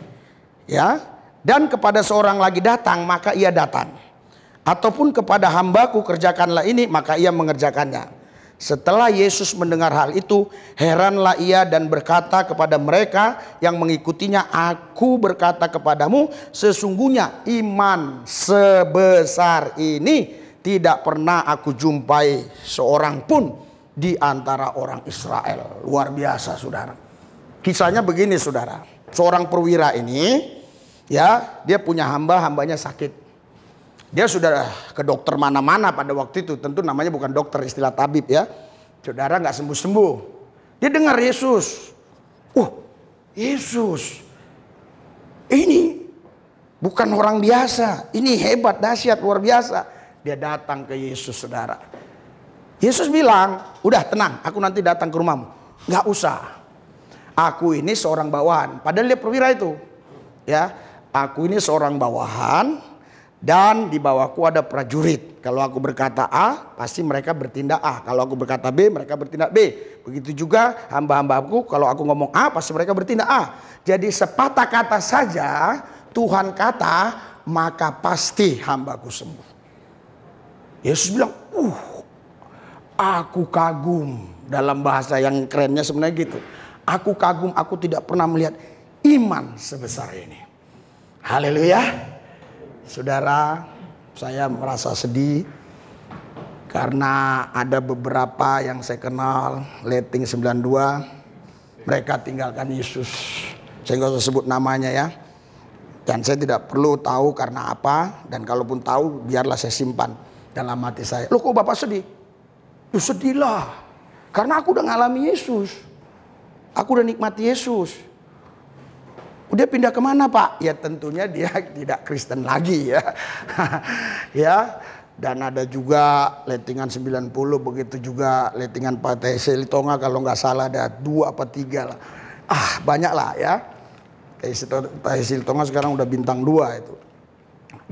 Ya, dan kepada seorang lagi datang, maka ia datang. Ataupun kepada hambaku kerjakanlah ini, maka ia mengerjakannya. Setelah Yesus mendengar hal itu, heranlah ia dan berkata kepada mereka yang mengikutinya, aku berkata kepadamu, sesungguhnya iman sebesar ini tidak pernah aku jumpai seorang pun di antara orang Israel. Luar biasa saudara. Kisahnya begini saudara. Seorang perwira ini, ya, dia punya hambanya sakit. Dia sudah ke dokter mana-mana pada waktu itu. Tentu namanya bukan dokter, istilah tabib ya. Saudara nggak sembuh-sembuh. Dia dengar Yesus. Yesus. Ini bukan orang biasa. Ini hebat, dahsyat, luar biasa. Dia datang ke Yesus, saudara. Yesus bilang, udah tenang, aku nanti datang ke rumahmu. Gak usah. Aku ini seorang bawahan. Padahal dia perwira itu. Ya, aku ini seorang bawahan dan di bawahku ada prajurit. Kalau aku berkata A, pasti mereka bertindak A. Kalau aku berkata B, mereka bertindak B. Begitu juga hamba-hambaku, kalau aku ngomong A, pasti mereka bertindak A. Jadi sepatah kata saja Tuhan kata, maka pasti hambaku sembuh. Yesus bilang, aku kagum. Dalam bahasa yang kerennya sebenarnya gitu. Aku kagum, aku tidak pernah melihat iman sebesar ini. Haleluya. Saudara, saya merasa sedih karena ada beberapa yang saya kenal, Leting 92, mereka tinggalkan Yesus. Saya nggak usah sebut namanya ya. Dan saya tidak perlu tahu karena apa, dan kalaupun tahu biarlah saya simpan dalam hati saya. Loh kok Bapak sedih? Loh sedihlah, karena aku udah ngalami Yesus. Aku udah nikmati Yesus. Udah pindah kemana Pak? Ya tentunya dia tidak Kristen lagi ya. Ya. Dan ada juga Letingan 90, begitu juga Letingan Patese Litonga, kalau nggak salah ada 2 apa 3 lah. Banyak lah ya. Patese Litonga sekarang udah bintang 2 itu.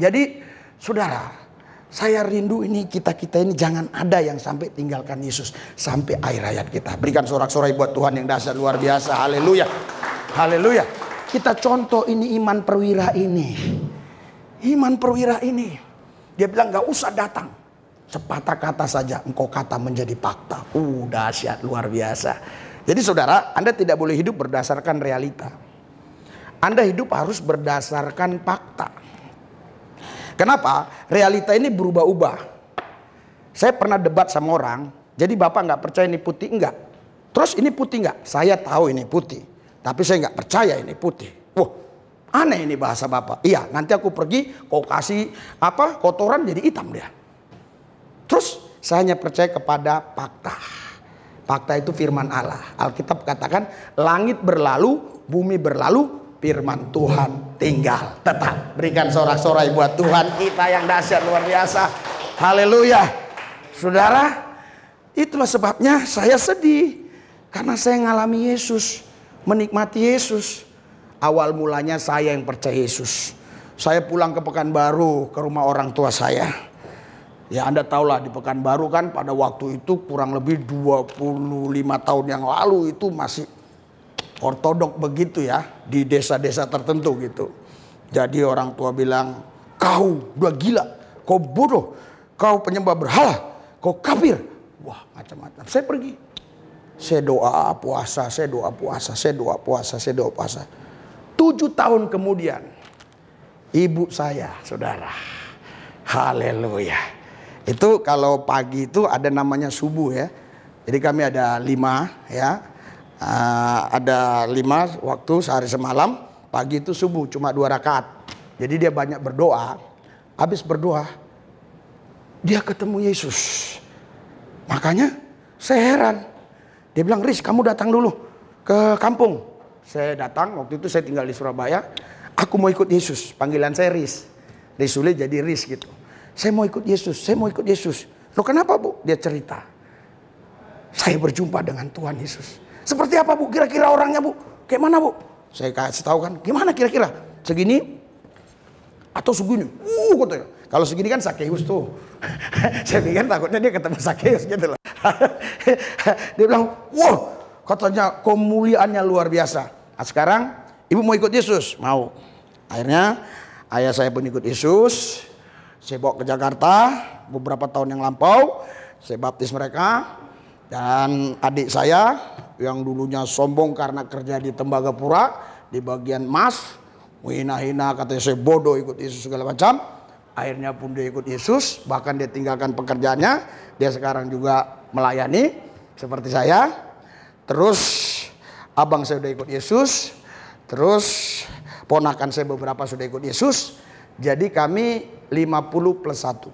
Jadi saudara, saya rindu ini kita ini jangan ada yang sampai tinggalkan Yesus sampai akhir hayat kita. Berikan sorak-sorai buat Tuhan yang dahsyat luar biasa. Haleluya. Haleluya. Kita contoh ini iman perwira ini. Iman perwira ini. Dia bilang gak usah datang. Sepatah kata saja engkau kata menjadi fakta. Dahsyat luar biasa. Jadi saudara, Anda tidak boleh hidup berdasarkan realita. Anda hidup harus berdasarkan fakta. Kenapa? Realita ini berubah-ubah. Saya pernah debat sama orang. Jadi Bapak gak percaya ini putih? Enggak. Terus ini putih enggak? Saya tahu ini putih. Tapi saya nggak percaya ini putih. Aneh ini bahasa Bapak. Iya, nanti aku pergi, kau kasih kotoran jadi hitam dia. Terus saya hanya percaya kepada fakta. Fakta itu firman Allah. Alkitab katakan langit berlalu, bumi berlalu, firman Tuhan tinggal tetap. Berikan sorak-sorai buat Tuhan kita yang dahsyat luar biasa. Haleluya. Saudara, itulah sebabnya saya sedih. Karena saya ngalami Yesus. Menikmati Yesus. Awal mulanya saya yang percaya Yesus. Saya pulang ke Pekanbaru, ke rumah orang tua saya. Ya Anda tahulah di Pekanbaru kan pada waktu itu kurang lebih 25 tahun yang lalu itu masih ortodok begitu ya. Di desa-desa tertentu gitu. Jadi orang tua bilang, kau udah gila, kau bodoh, kau penyembah berhala, kau kafir. Wah macam-macam. Saya pergi. Saya doa puasa, saya doa puasa, saya doa puasa, saya doa puasa. 7 tahun kemudian, ibu saya, saudara. Haleluya. Itu kalau pagi itu ada namanya subuh ya. Jadi kami ada 5 ya. Ada 5 waktu sehari semalam. Pagi itu subuh cuma 2 rakaat. Jadi dia banyak berdoa. Habis berdoa, dia ketemu Yesus. Makanya saya heran. Dia bilang, Riz kamu datang dulu ke kampung. Saya datang, waktu itu saya tinggal di Surabaya. Aku mau ikut Yesus, panggilan saya Riz. Riz Sule jadi Riz gitu. Saya mau ikut Yesus, saya mau ikut Yesus. Loh kenapa Bu? Dia cerita. Saya berjumpa dengan Tuhan Yesus. Seperti apa Bu? Kira-kira orangnya Bu? Kayak mana Bu? Saya kasih tahu kan, gimana kira-kira? Segini? Atau segini? Katanya. Kalau segini kan Sakeus tuh. Saya pikir takutnya dia ketemu Sakeus gitu loh. Dia bilang, wah katanya kemuliaannya luar biasa. Nah sekarang ibu mau ikut Yesus? Mau. Akhirnya ayah saya pun ikut Yesus. Saya bawa ke Jakarta beberapa tahun yang lampau. Saya baptis mereka. Dan adik saya yang dulunya sombong karena kerja di Tembagapura, di bagian mas, menghina-hina katanya saya bodoh ikut Yesus segala macam. Akhirnya pun dia ikut Yesus, bahkan dia tinggalkan pekerjaannya. Dia sekarang juga melayani seperti saya. Terus abang saya udah ikut Yesus. Terus ponakan saya beberapa sudah ikut Yesus. Jadi kami 50+1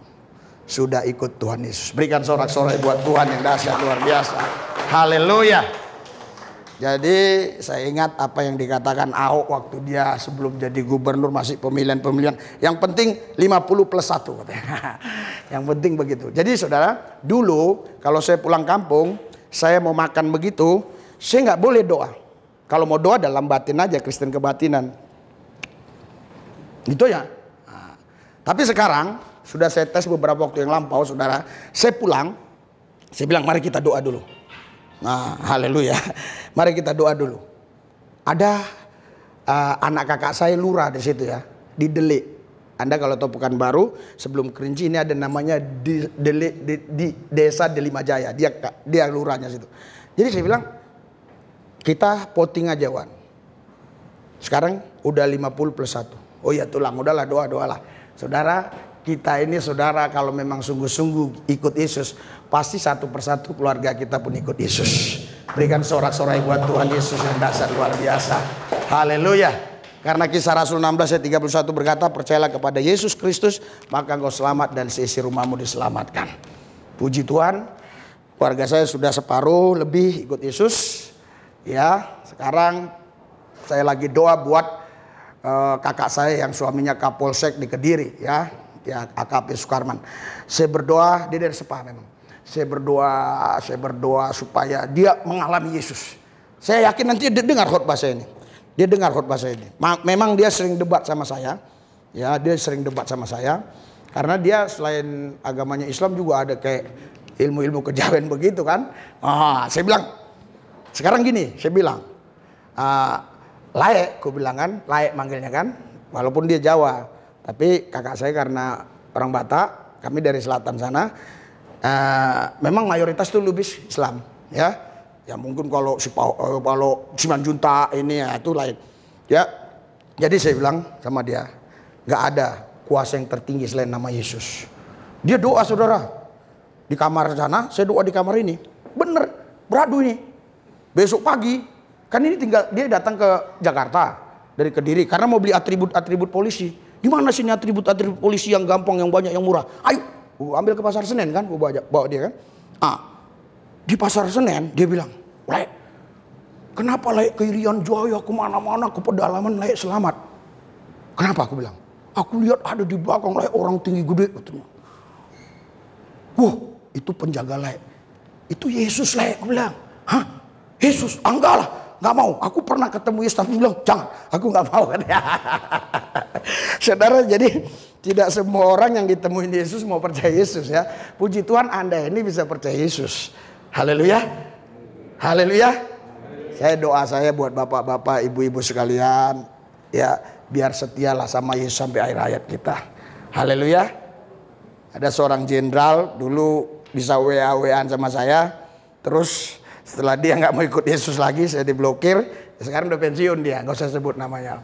sudah ikut Tuhan Yesus. Berikan sorak-sorai buat Tuhan yang dahsyat luar biasa. Haleluya. Jadi saya ingat apa yang dikatakan Ahok waktu dia sebelum jadi gubernur, masih pemilihan. Yang penting 50+1 katanya. Yang penting begitu. Jadi saudara, dulu kalau saya pulang kampung, saya mau makan begitu, saya nggak boleh doa. Kalau mau doa dalam batin aja, Kristen kebatinan. Gitu ya. Nah, tapi sekarang sudah saya tes beberapa waktu yang lampau, saudara. Saya pulang, saya bilang mari kita doa dulu. Nah, haleluya. Mari kita doa dulu. Ada anak kakak saya lurah di situ ya, di Delik. Anda kalau tahu Pekanbaru, sebelum Kerinci ini ada namanya di Desa Delimajaya. Dia lurahnya situ. Jadi saya bilang, kita voting aja Wan. Sekarang udah 50+1. Oh iya tulang, udahlah doa-doalah. Saudara, kita ini saudara kalau memang sungguh-sungguh ikut Yesus, pasti satu persatu keluarga kita pun ikut Yesus. Berikan sorak-sorai buat Tuhan Yesus yang dahsyat luar biasa. Haleluya. Karena Kisah Rasul 16 ayat 31 berkata, percayalah kepada Yesus Kristus, maka engkau selamat dan seisi rumahmu diselamatkan. Puji Tuhan, keluarga saya sudah separuh lebih ikut Yesus. Ya, sekarang saya lagi doa buat kakak saya yang suaminya Kapolsek di Kediri ya AKP Sukarman. Saya berdoa, dia dari Sepah memang. Saya berdoa supaya dia mengalami Yesus. Saya yakin nanti dia dengar khotbah saya ini. Dia dengar khotbah saya ini. Memang dia sering debat sama saya. Ya, dia sering debat sama saya. Karena dia selain agamanya Islam juga ada kayak ilmu-ilmu kejawen begitu kan. Saya bilang, sekarang gini, saya bilang, Laek, aku bilang kan, Laek manggilnya kan. Walaupun dia Jawa. Tapi kakak saya karena orang Batak, kami dari selatan sana. Memang mayoritas itu lebih Islam, ya. Ya mungkin kalau Simanjuntak ini ya itu lain. Ya. Jadi saya bilang sama dia, nggak ada kuasa yang tertinggi selain nama Yesus. Dia doa saudara di kamar sana, saya doa di kamar ini. Bener, beradu ini. Besok pagi, kan ini dia datang ke Jakarta dari Kediri karena mau beli atribut polisi. Di mana sini atribut polisi yang gampang, yang banyak, yang murah? Ayo. Ambil ke pasar Senen kan, gue bawa dia kan. Di pasar Senen dia bilang, Laek, kenapa Laek ke Irian Jaya, kemana-mana, ke pedalaman Laek selamat? Kenapa aku bilang? Aku lihat ada di belakang Laek orang tinggi gede. Wah, itu penjaga Laek. Itu Yesus Laek, aku bilang. Hah? Yesus? Enggak lah, nggak mau. Aku pernah ketemu Yesus tapi bilang jangan, aku nggak mau kan. Saudara, jadi tidak semua orang yang ditemuin Yesus mau percaya Yesus ya. Puji Tuhan Anda ini bisa percaya Yesus. Haleluya. Haleluya. Saya doa saya buat bapak-bapak, ibu-ibu sekalian. Ya biar setialah sama Yesus sampai akhir hayat kita. Haleluya. Ada seorang jenderal dulu bisa WA-WA-an sama saya. Terus setelah dia nggak mau ikut Yesus lagi, saya diblokir. Sekarang udah pensiun dia, nggak usah sebut namanya.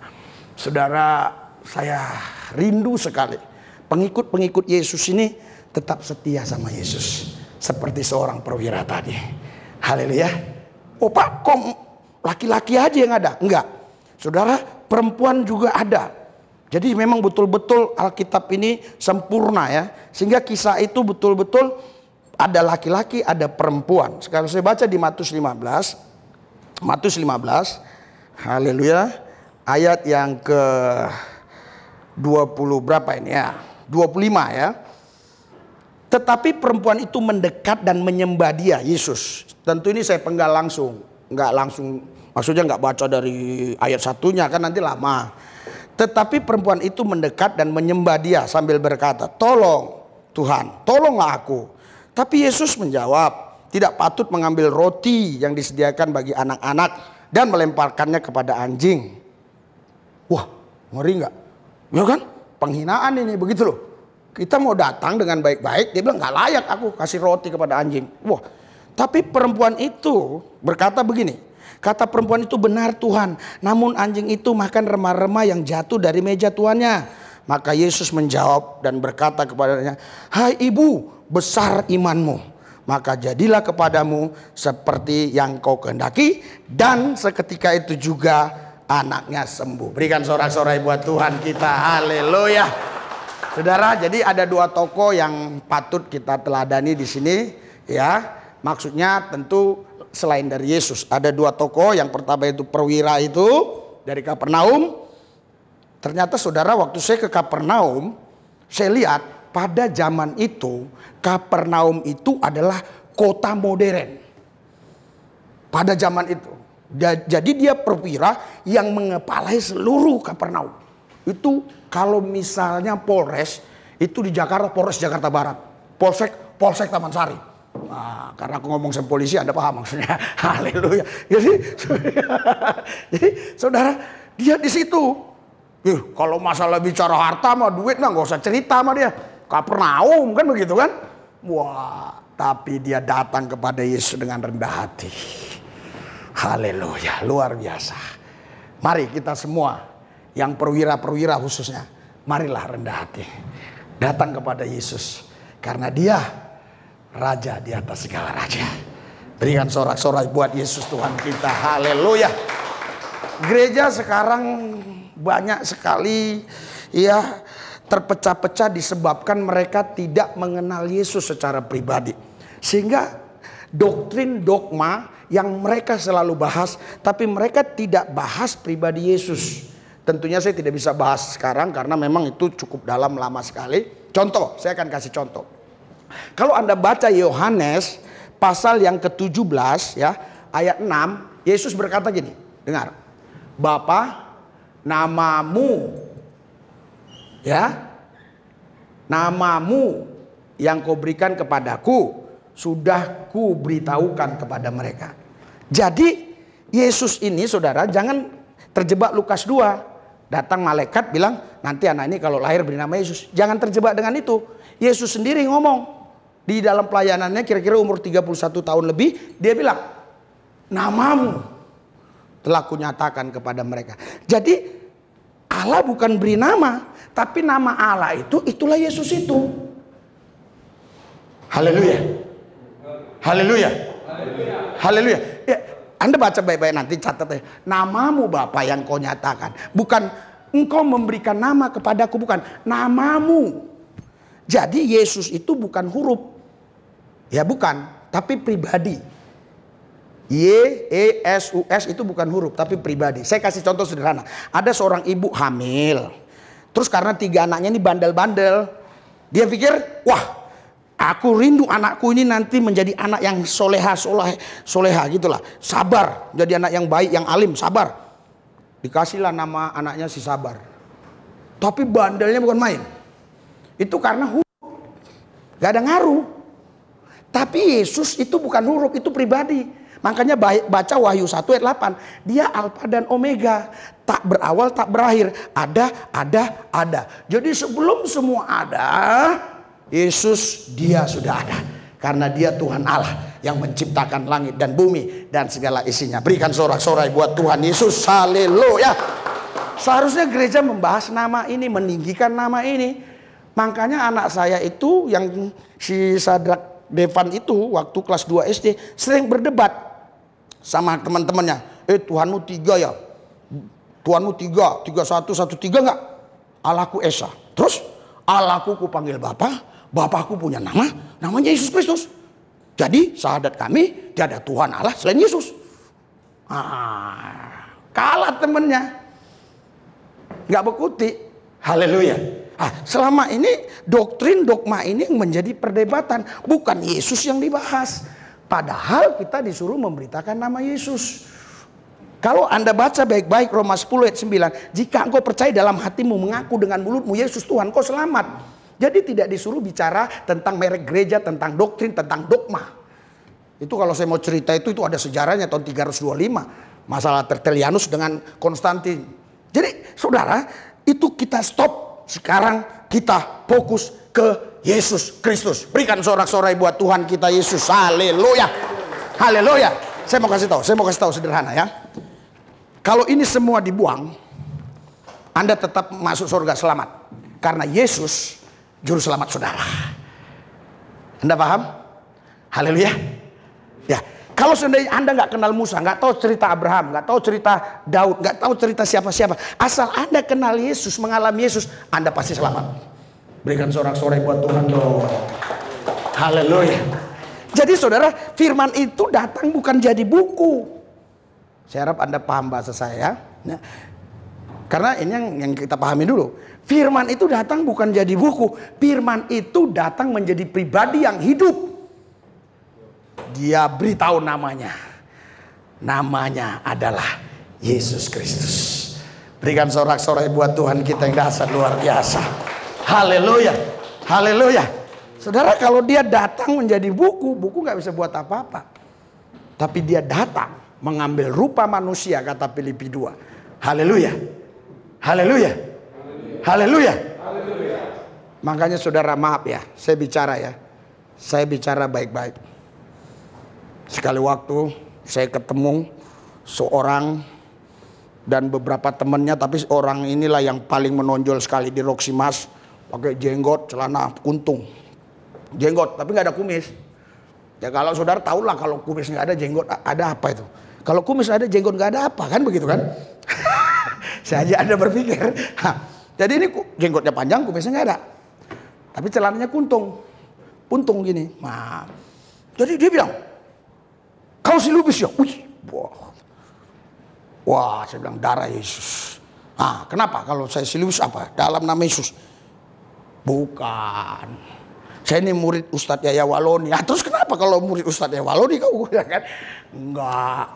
Saudara, saya rindu sekali pengikut-pengikut Yesus ini tetap setia sama Yesus seperti seorang perwira tadi. Haleluya. Oh Pak, kok laki-laki aja yang ada? Enggak. Saudara, perempuan juga ada. Jadi memang betul-betul Alkitab ini sempurna ya. Sehingga kisah itu betul-betul ada laki-laki, ada perempuan. Sekarang saya baca di Matius 15. Matius 15. Haleluya. Ayat yang ke 20 berapa ini ya? 25 ya. Tetapi perempuan itu mendekat dan menyembah dia, Yesus. Tentu ini saya penggal langsung. Enggak langsung, maksudnya enggak baca dari ayat satunya kan nanti lama. Tetapi perempuan itu mendekat dan menyembah dia sambil berkata, tolong Tuhan, tolonglah aku. Tapi Yesus menjawab, tidak patut mengambil roti yang disediakan bagi anak-anak dan melemparkannya kepada anjing. Wah, ngeri nggak? Ya kan? Penghinaan ini begitu loh. Kita mau datang dengan baik-baik, dia bilang nggak layak aku kasih roti kepada anjing. Wah, tapi perempuan itu berkata begini. Kata perempuan itu, benar Tuhan, namun anjing itu makan remah-remah yang jatuh dari meja tuannya. Maka Yesus menjawab dan berkata kepadanya, hai ibu, besar imanmu. Maka jadilah kepadamu seperti yang kau kehendaki. Dan seketika itu juga anaknya sembuh. Berikan sorak-sorai buat Tuhan kita. Haleluya. Saudara, jadi ada dua tokoh yang patut kita teladani di sini, ya. Maksudnya tentu selain dari Yesus. Ada dua tokoh, yang pertama itu perwira itu dari Kapernaum. Ternyata saudara, waktu saya ke Kapernaum, saya lihat pada zaman itu Kapernaum itu adalah kota modern. Pada zaman itu. Jadi dia perwira yang mengepalai seluruh Kapernaum. Itu kalau misalnya Polres, itu di Jakarta, Polres Jakarta Barat. Polsek Taman Sari. Nah, karena aku ngomong sama polisi, Anda paham maksudnya. Haleluya. Jadi saudara, dia di situ. Kalau masalah bicara harta mah duit mah nggak usah cerita sama dia. Kapernaum kan begitu kan. Wah, tapi dia datang kepada Yesus dengan rendah hati. Haleluya, luar biasa. Mari kita semua yang perwira-perwira khususnya, marilah rendah hati. Datang kepada Yesus. Karena dia Raja di atas segala raja. Berikan sorak-sorai buat Yesus Tuhan kita. Haleluya. Gereja sekarang banyak sekali ya terpecah-pecah disebabkan mereka tidak mengenal Yesus secara pribadi. Sehingga doktrin dogma yang mereka selalu bahas, tapi mereka tidak bahas pribadi Yesus. Tentunya saya tidak bisa bahas sekarang karena memang itu cukup dalam, lama sekali. Contoh, saya akan kasih contoh. Kalau Anda baca Yohanes pasal yang ke-17 ya, ayat 6, Yesus berkata gini, dengar. Bapa, namamu ya, namamu yang kau berikan kepadaku sudah ku beritahukan kepada mereka. Jadi Yesus ini saudara jangan terjebak Lukas 2. Datang malaikat bilang nanti anak ini kalau lahir beri nama Yesus. Jangan terjebak dengan itu. Yesus sendiri ngomong di dalam pelayanannya kira-kira umur 31 tahun lebih. Dia bilang namamu telah kunyatakan kepada mereka. Jadi Allah bukan beri nama, tapi nama Allah itu itulah Yesus itu. Haleluya. Haleluya. Haleluya. Ya, Anda baca baik-baik nanti catat ya. Namamu Bapa yang kau nyatakan. Bukan engkau memberikan nama kepadaku, bukan. Namamu. Jadi Yesus itu bukan huruf. Ya bukan, tapi pribadi. Y-E-S-U-S itu bukan huruf, tapi pribadi. Saya kasih contoh sederhana. Ada seorang ibu hamil. Terus karena 3 anaknya ini bandel-bandel. Dia pikir, wah, aku rindu anakku ini nanti menjadi anak yang soleha gitulah. Sabar, jadi anak yang baik, yang alim, sabar. Dikasihlah nama anaknya si Sabar. Tapi bandelnya bukan main. Itu karena huruf. Gak ada ngaruh. Tapi Yesus itu bukan huruf, itu pribadi. Makanya baca Wahyu 1 ayat 8. Dia Alfa dan Omega. Tak berawal, tak berakhir. Ada. Jadi sebelum semua ada, Yesus dia sudah ada. Karena dia Tuhan Allah yang menciptakan langit dan bumi dan segala isinya. Berikan sorak-sorai buat Tuhan Yesus. Haleluya. Seharusnya gereja membahas nama ini, meninggikan nama ini. Makanya anak saya itu yang si Sadrak Devan itu waktu kelas 2 SD sering berdebat sama teman-temannya. Tuhanmu 3 ya? Tuhanmu 3, 1 enggak? Allahku Esa. Terus Allahku ku panggil Bapa. Bapakku punya nama, namanya Yesus Kristus. Jadi syahadat kami tiada Tuhan Allah selain Yesus. Kalah temennya, nggak berkutik. Haleluya. Selama ini doktrin dogma ini yang menjadi perdebatan, bukan Yesus yang dibahas. Padahal kita disuruh memberitakan nama Yesus. Kalau Anda baca baik-baik Roma 10 ayat 9, jika engkau percaya dalam hatimu, mengaku dengan mulutmu Yesus Tuhan, kau selamat. Jadi tidak disuruh bicara tentang merek gereja, tentang doktrin, tentang dogma. Itu kalau saya mau cerita itu ada sejarahnya tahun 325. Masalah Tertullianus dengan Konstantin. Jadi saudara, itu kita stop. Sekarang kita fokus ke Yesus Kristus. Berikan sorak-sorai buat Tuhan kita Yesus. Haleluya. Haleluya. Saya mau kasih tahu sederhana ya. Kalau ini semua dibuang, Anda tetap masuk surga selamat. Karena Yesus juru selamat saudara. Anda paham? Haleluya. Ya, kalau seandainya Anda nggak kenal Musa, nggak tahu cerita Abraham, nggak tahu cerita Daud, nggak tahu cerita siapa-siapa, asal Anda kenal Yesus, mengalami Yesus, Anda pasti selamat. Berikan sorak-sorai buat Tuhan dong. Haleluya. Jadi saudara, firman itu datang bukan jadi buku. Saya harap Anda paham bahasa saya. Nah, karena ini yang kita pahami dulu. Firman itu datang bukan jadi buku. Firman itu datang menjadi pribadi yang hidup. Dia beritahu namanya. Namanya adalah Yesus Kristus. Berikan sorak-sorai buat Tuhan kita yang dahsyat luar biasa. Haleluya. Haleluya. Saudara, kalau dia datang menjadi buku, buku gak bisa buat apa-apa. Tapi dia datang mengambil rupa manusia, kata Filipi 2. Haleluya. Haleluya. Haleluya. Makanya saudara, maaf ya, saya bicara ya. Saya bicara baik-baik. Sekali waktu saya ketemu seorang dan beberapa temannya, tapi orang inilah yang paling menonjol sekali di Roxy Mas. Pakai jenggot, celana kuntung. Jenggot, tapi nggak ada kumis. Ya kalau saudara tahulah kalau kumis nggak ada, jenggot ada apa itu? Kalau kumis ada, jenggot nggak ada apa, kan begitu kan? Saya aja ada berpikir. Jadi ini jenggotnya panjang, kumisnya nggak ada. Tapi celananya kuntung. Puntung gini. Nah, jadi dia bilang, kau si lupis ya? Wah, saya bilang darah Yesus. Ah, kenapa kalau saya si lupis apa? Dalam nama Yesus. Bukan. Saya ini murid Ustadz Yaya Waloni. Nah, terus kenapa kalau murid Ustadz Yaya Waloni kau bilang kan? Enggak.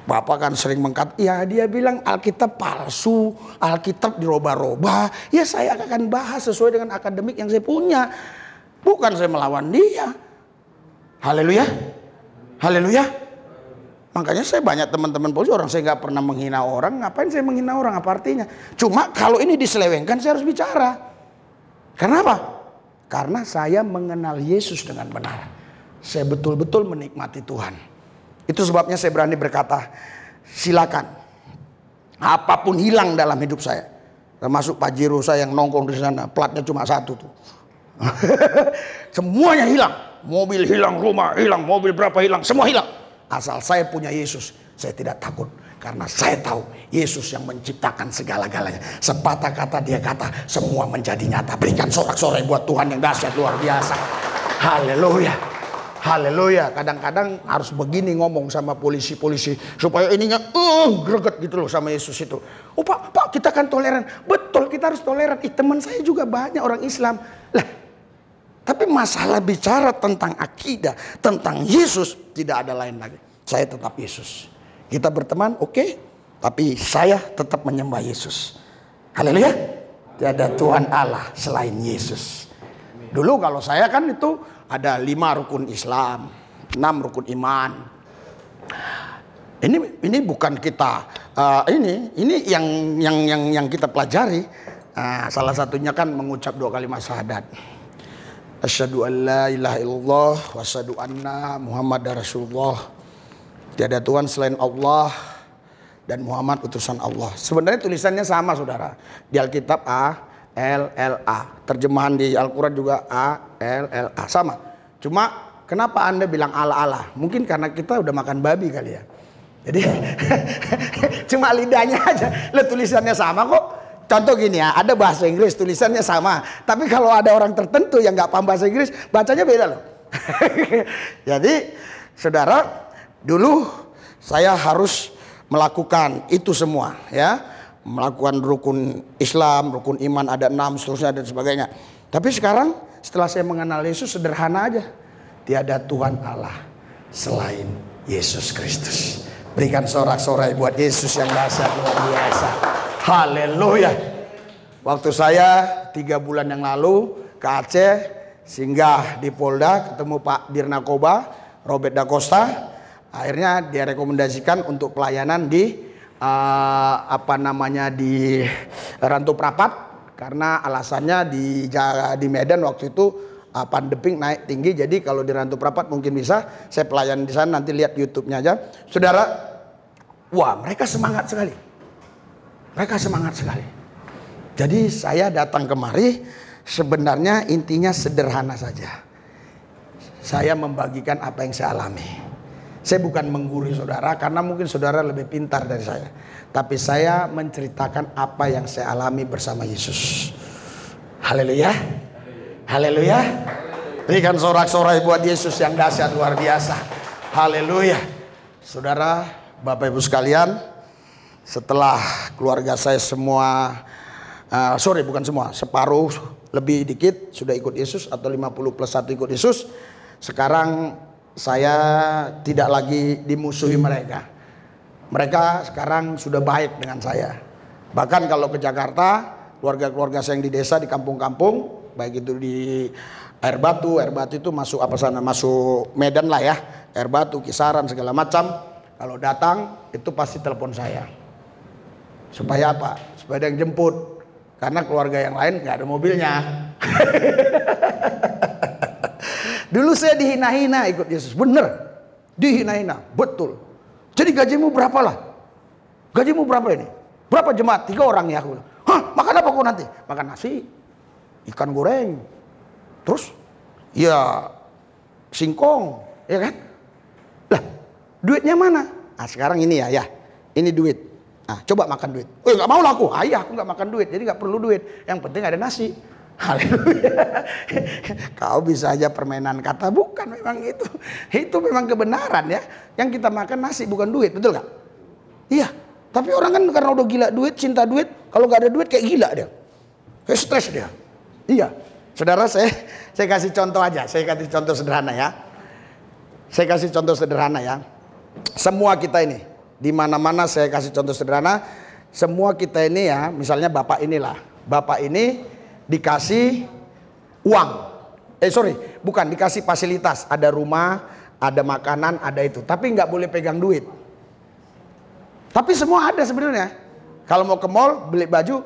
Bapak kan sering mengkat. Ya dia bilang Alkitab palsu, Alkitab dirubah-rubah. Ya saya akan bahas sesuai dengan akademik yang saya punya. Bukan saya melawan dia. Haleluya. Haleluya. Makanya saya banyak teman-teman polisi, orang saya nggak pernah menghina orang. Ngapain saya menghina orang? Apa artinya? Cuma kalau ini diselewengkan saya harus bicara. Kenapa? Karena saya mengenal Yesus dengan benar. Saya betul-betul menikmati Tuhan. Itu sebabnya saya berani berkata, silakan. Apapun hilang dalam hidup saya. Termasuk Pajero saya yang nongkrong di sana. Platnya cuma satu tuh. Semuanya hilang. Mobil hilang, rumah hilang, mobil berapa hilang, semua hilang. Asal saya punya Yesus, saya tidak takut. Karena saya tahu Yesus yang menciptakan segala-galanya. Sepatah kata dia kata, semua menjadi nyata. Berikan sorak-sorai buat Tuhan yang dahsyat luar biasa. Haleluya. Haleluya. Kadang-kadang harus begini ngomong sama polisi-polisi supaya ininya greget gitu loh sama Yesus itu. Oh Pak, kita kan toleran. Betul, kita harus toleran. Teman saya juga banyak orang Islam. Lah, tapi masalah bicara tentang akidah, tentang Yesus, tidak ada lain lagi. Saya tetap Yesus. Kita berteman, oke, tapi saya tetap menyembah Yesus. Haleluya. Tiada Tuhan Allah selain Yesus. Dulu kalau saya kan itu ada 5 rukun Islam, 6 rukun iman. Ini bukan kita ini yang kita pelajari. Salah satunya kan mengucap 2 kalimat syahadat. Asyhadu an la ilaha illallah wa asyhadu anna Muhammadar Rasulullah. Tiada Tuhan selain Allah dan Muhammad utusan Allah. Sebenarnya tulisannya sama saudara. Di Alkitab A, L, L, A. Terjemahan di Al-Quran juga A, L, L, A. Sama. Cuma kenapa Anda bilang Allah? Mungkin karena kita udah makan babi kali ya. Jadi cuma lidahnya aja. Lihat tulisannya sama kok. Contoh gini ya, ada bahasa Inggris tulisannya sama. Tapi kalau ada orang tertentu yang nggak paham bahasa Inggris, bacanya beda loh. Jadi saudara, dulu saya harus melakukan itu semua ya. Melakukan rukun Islam, rukun iman ada 6 seterusnya dan sebagainya. Tapi sekarang setelah saya mengenal Yesus sederhana aja. Tiada Tuhan Allah selain Yesus Kristus. Berikan sorak-sorai buat Yesus yang dahsyat luar biasa. Haleluya. Waktu saya 3 bulan yang lalu ke Aceh, singgah di Polda, ketemu Pak Dirnakoba Robert Da Costa. Akhirnya dia rekomendasikan untuk pelayanan di di Rantau Prapat, karena alasannya di Medan waktu itu pandemi naik tinggi. Jadi kalau di Rantau Prapat mungkin bisa saya pelayan di sana, nanti lihat YouTube-nya aja. Saudara, wah mereka semangat sekali. Mereka semangat sekali. Jadi saya datang kemari sebenarnya intinya sederhana saja. Saya membagikan apa yang saya alami. Saya bukan menggurui saudara karena mungkin saudara lebih pintar dari saya. Tapi saya menceritakan apa yang saya alami bersama Yesus. Haleluya. Haleluya. Berikan sorak-sorai buat Yesus yang dahsyat luar biasa. Haleluya. Saudara, Bapak Ibu sekalian, setelah keluarga saya semua, bukan semua, separuh lebih dikit sudah ikut Yesus, atau 50+1 ikut Yesus. Sekarang saya tidak lagi dimusuhi mereka. Mereka sekarang sudah baik dengan saya. Bahkan kalau ke Jakarta, keluarga-keluarga saya yang di desa, di kampung-kampung, baik itu di Air Batu itu masuk masuk Medan lah ya, Air Batu, Kisaran, segala macam. Kalau datang itu pasti telepon saya. Supaya apa? Supaya ada yang jemput. Karena keluarga yang lain nggak ada mobilnya. Dulu saya dihina-hina ikut Yesus, bener, dihina-hina, betul. Jadi gajimu berapa lah? Gajimu berapa ini? Berapa jemaat? 3 orang ya aku. Hah, makan apa kau nanti? Makan nasi, ikan goreng, terus ya singkong, ya kan? Lah, duitnya mana? Nah, sekarang ini ya, ini duit. Nah, coba makan duit. Oh, nggak mau lah aku. Aku nggak makan duit, jadi nggak perlu duit. Yang penting ada nasi. Haleluya. Kau bisa aja permainan kata, bukan memang itu. Itu memang kebenaran ya. Yang kita makan nasi bukan duit, betul nggak? Iya. Tapi orang kan karena udah gila duit, cinta duit. Kalau nggak ada duit kayak gila dia, kayak stres dia. Iya. Saudara, saya kasih contoh aja. Saya kasih contoh sederhana ya. Semua kita ini, di mana-mana saya kasih contoh sederhana. Semua kita ini ya, misalnya bapak inilah. Bapak ini dikasih uang. Bukan dikasih fasilitas. Ada rumah, ada makanan, ada itu. Tapi nggak boleh pegang duit. Tapi semua ada sebenarnya. Kalau mau ke mall beli baju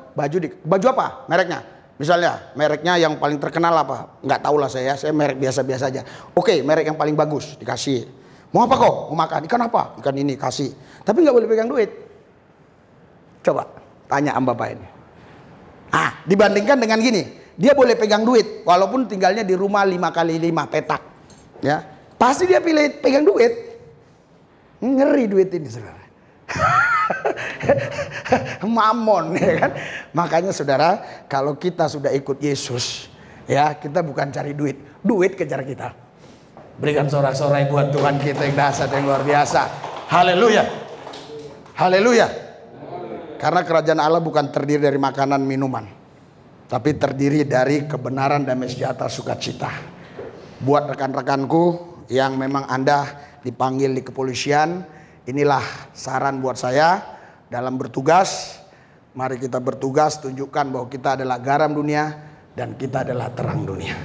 apa? Mereknya. Misalnya mereknya yang paling terkenal apa? Nggak tahu lah saya merek biasa-biasa aja. Oke, merek yang paling bagus dikasih. Mau apa kok? Mau makan ikan apa? Ikan ini kasih. Tapi nggak boleh pegang duit. Coba tanya sama bapak ini. Dibandingkan dengan gini, dia boleh pegang duit walaupun tinggalnya di rumah 5x5 petak. Ya, pasti dia pilih pegang duit. Ngeri duit ini, saudara. Mamon, ya kan? Makanya saudara, kalau kita sudah ikut Yesus, ya kita bukan cari duit, duit kejar kita. Berikan sorak-sorai buat Tuhan kita yang dahsyat, yang luar biasa. Haleluya, haleluya. Karena kerajaan Allah bukan terdiri dari makanan minuman, tapi terdiri dari kebenaran, damai sejahtera, sukacita. Buat rekan-rekanku yang memang Anda dipanggil di kepolisian, inilah saran buat saya dalam bertugas. Mari kita bertugas, tunjukkan bahwa kita adalah garam dunia dan kita adalah terang dunia.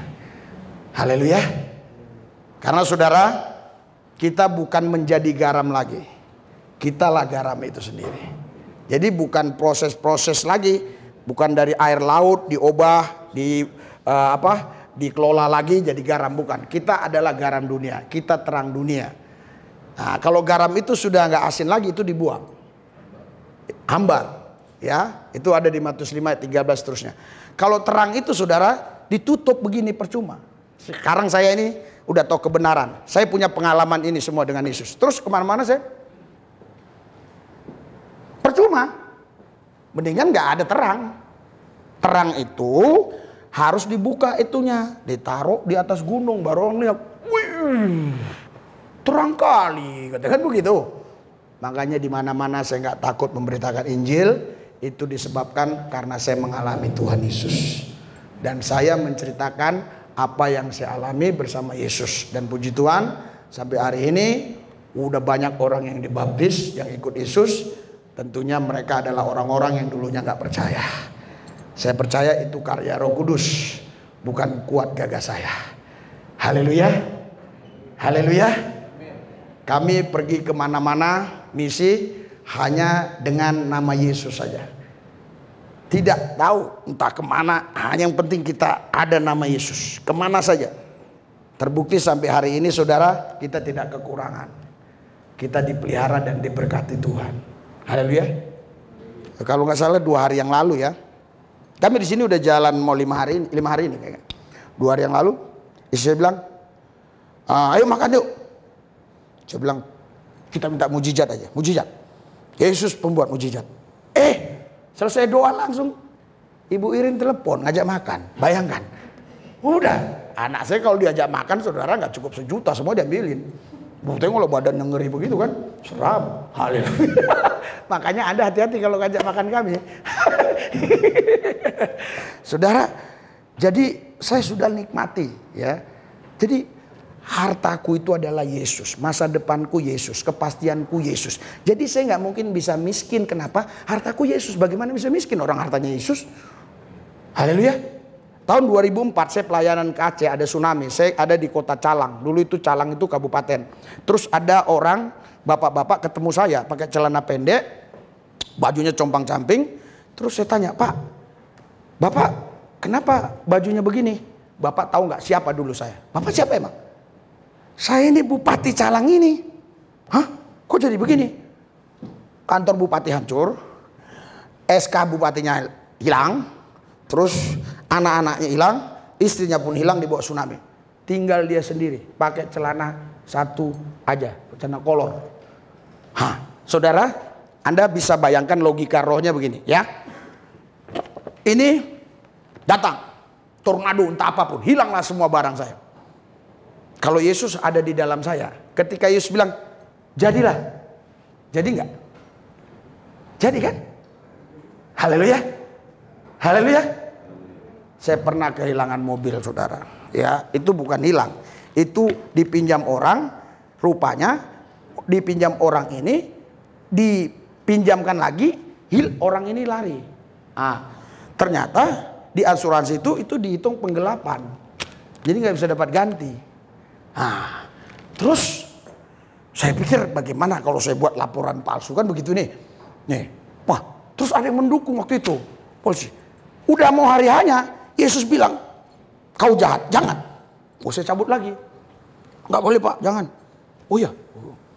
Haleluya. Karena saudara, kita bukan menjadi garam lagi. Kitalah garam itu sendiri. Jadi bukan proses-proses lagi, bukan dari air laut diubah, dikelola lagi jadi garam, bukan. Kita adalah garam dunia, kita terang dunia. Nah, kalau garam itu sudah nggak asin lagi, itu dibuang, hambar, ya. Itu ada di Matius 5 ayat 13 terusnya. Kalau terang itu saudara ditutup begini percuma. Sekarang saya ini udah tahu kebenaran, saya punya pengalaman ini semua dengan Yesus. Terus kemana-mana saya percuma, mendingan nggak ada terang. Terang itu harus dibuka itunya, ditaruh di atas gunung, baru orang lihat, wih, terang kali, katakan begitu. Makanya di mana-mana saya nggak takut memberitakan Injil, itu disebabkan karena saya mengalami Tuhan Yesus dan saya menceritakan apa yang saya alami bersama Yesus. Dan puji Tuhan, sampai hari ini udah banyak orang yang dibaptis, yang ikut Yesus. Tentunya mereka adalah orang-orang yang dulunya nggak percaya. Saya percaya itu karya Roh Kudus, bukan kuat gagah saya. Haleluya, haleluya. Kami pergi kemana-mana misi hanya dengan nama Yesus saja. Tidak tahu entah kemana, hanya yang penting kita ada nama Yesus. Kemana saja. Terbukti sampai hari ini saudara, kita tidak kekurangan. Kita dipelihara dan diberkati Tuhan. Haleluya. Kalau nggak salah 2 hari yang lalu ya, kami di sini udah jalan mau 5 hari ini kayaknya. 2 hari yang lalu, istri saya bilang, ayo makan yuk. Saya bilang, kita minta mujizat aja, mujizat. Yesus pembuat mujizat. Selesai doa langsung Ibu Irin telepon ngajak makan. Bayangkan, Udah, anak saya kalau diajak makan saudara nggak cukup 1 juta, semua diambilin. Buktinya kalau badannya ngeri begitu kan, seram. Haleluya. Makanya Anda hati-hati kalau ngajak makan kami. Saudara, jadi saya sudah nikmati ya. Jadi hartaku itu adalah Yesus, masa depanku Yesus, kepastianku Yesus. Jadi saya nggak mungkin bisa miskin. Kenapa? Hartaku Yesus. Bagaimana bisa miskin orang hartanya Yesus? Haleluya. Tahun 2004 saya pelayanan ke Aceh, ada tsunami. Saya ada di kota Calang. Dulu itu Calang itu kabupaten. Terus ada orang, bapak-bapak ketemu saya pakai celana pendek, bajunya compang-camping. Terus saya tanya, Pak, Bapak kenapa bajunya begini? Bapak tahu nggak siapa dulu saya? Bapak siapa emang? Saya ini Bupati Calang ini. Hah? Kok jadi begini? Kantor Bupati hancur, SK Bupatinya hilang, terus anak-anaknya hilang, istrinya pun hilang dibawa tsunami. Tinggal dia sendiri, pakai celana satu aja, celana kolor. Hah, saudara, Anda bisa bayangkan logika rohnya begini, ya? Ini datang tornado entah apapun, hilanglah semua barang saya. Kalau Yesus ada di dalam saya, ketika Yesus bilang, jadilah, jadi nggak? Jadi kan? Haleluya, haleluya. Saya pernah kehilangan mobil saudara, ya itu bukan hilang, itu dipinjam orang, rupanya dipinjam orang ini, dipinjamkan lagi, orang ini lari. Ternyata di asuransi itu dihitung penggelapan, jadi nggak bisa dapat ganti. Terus saya pikir bagaimana kalau saya buat laporan palsu kan begitu nih. Wah, terus ada yang mendukung waktu itu polisi. Udah mau hari hanya Yesus bilang, kau jahat, jangan. Saya cabut lagi. Nggak boleh Pak, jangan. Oh ya,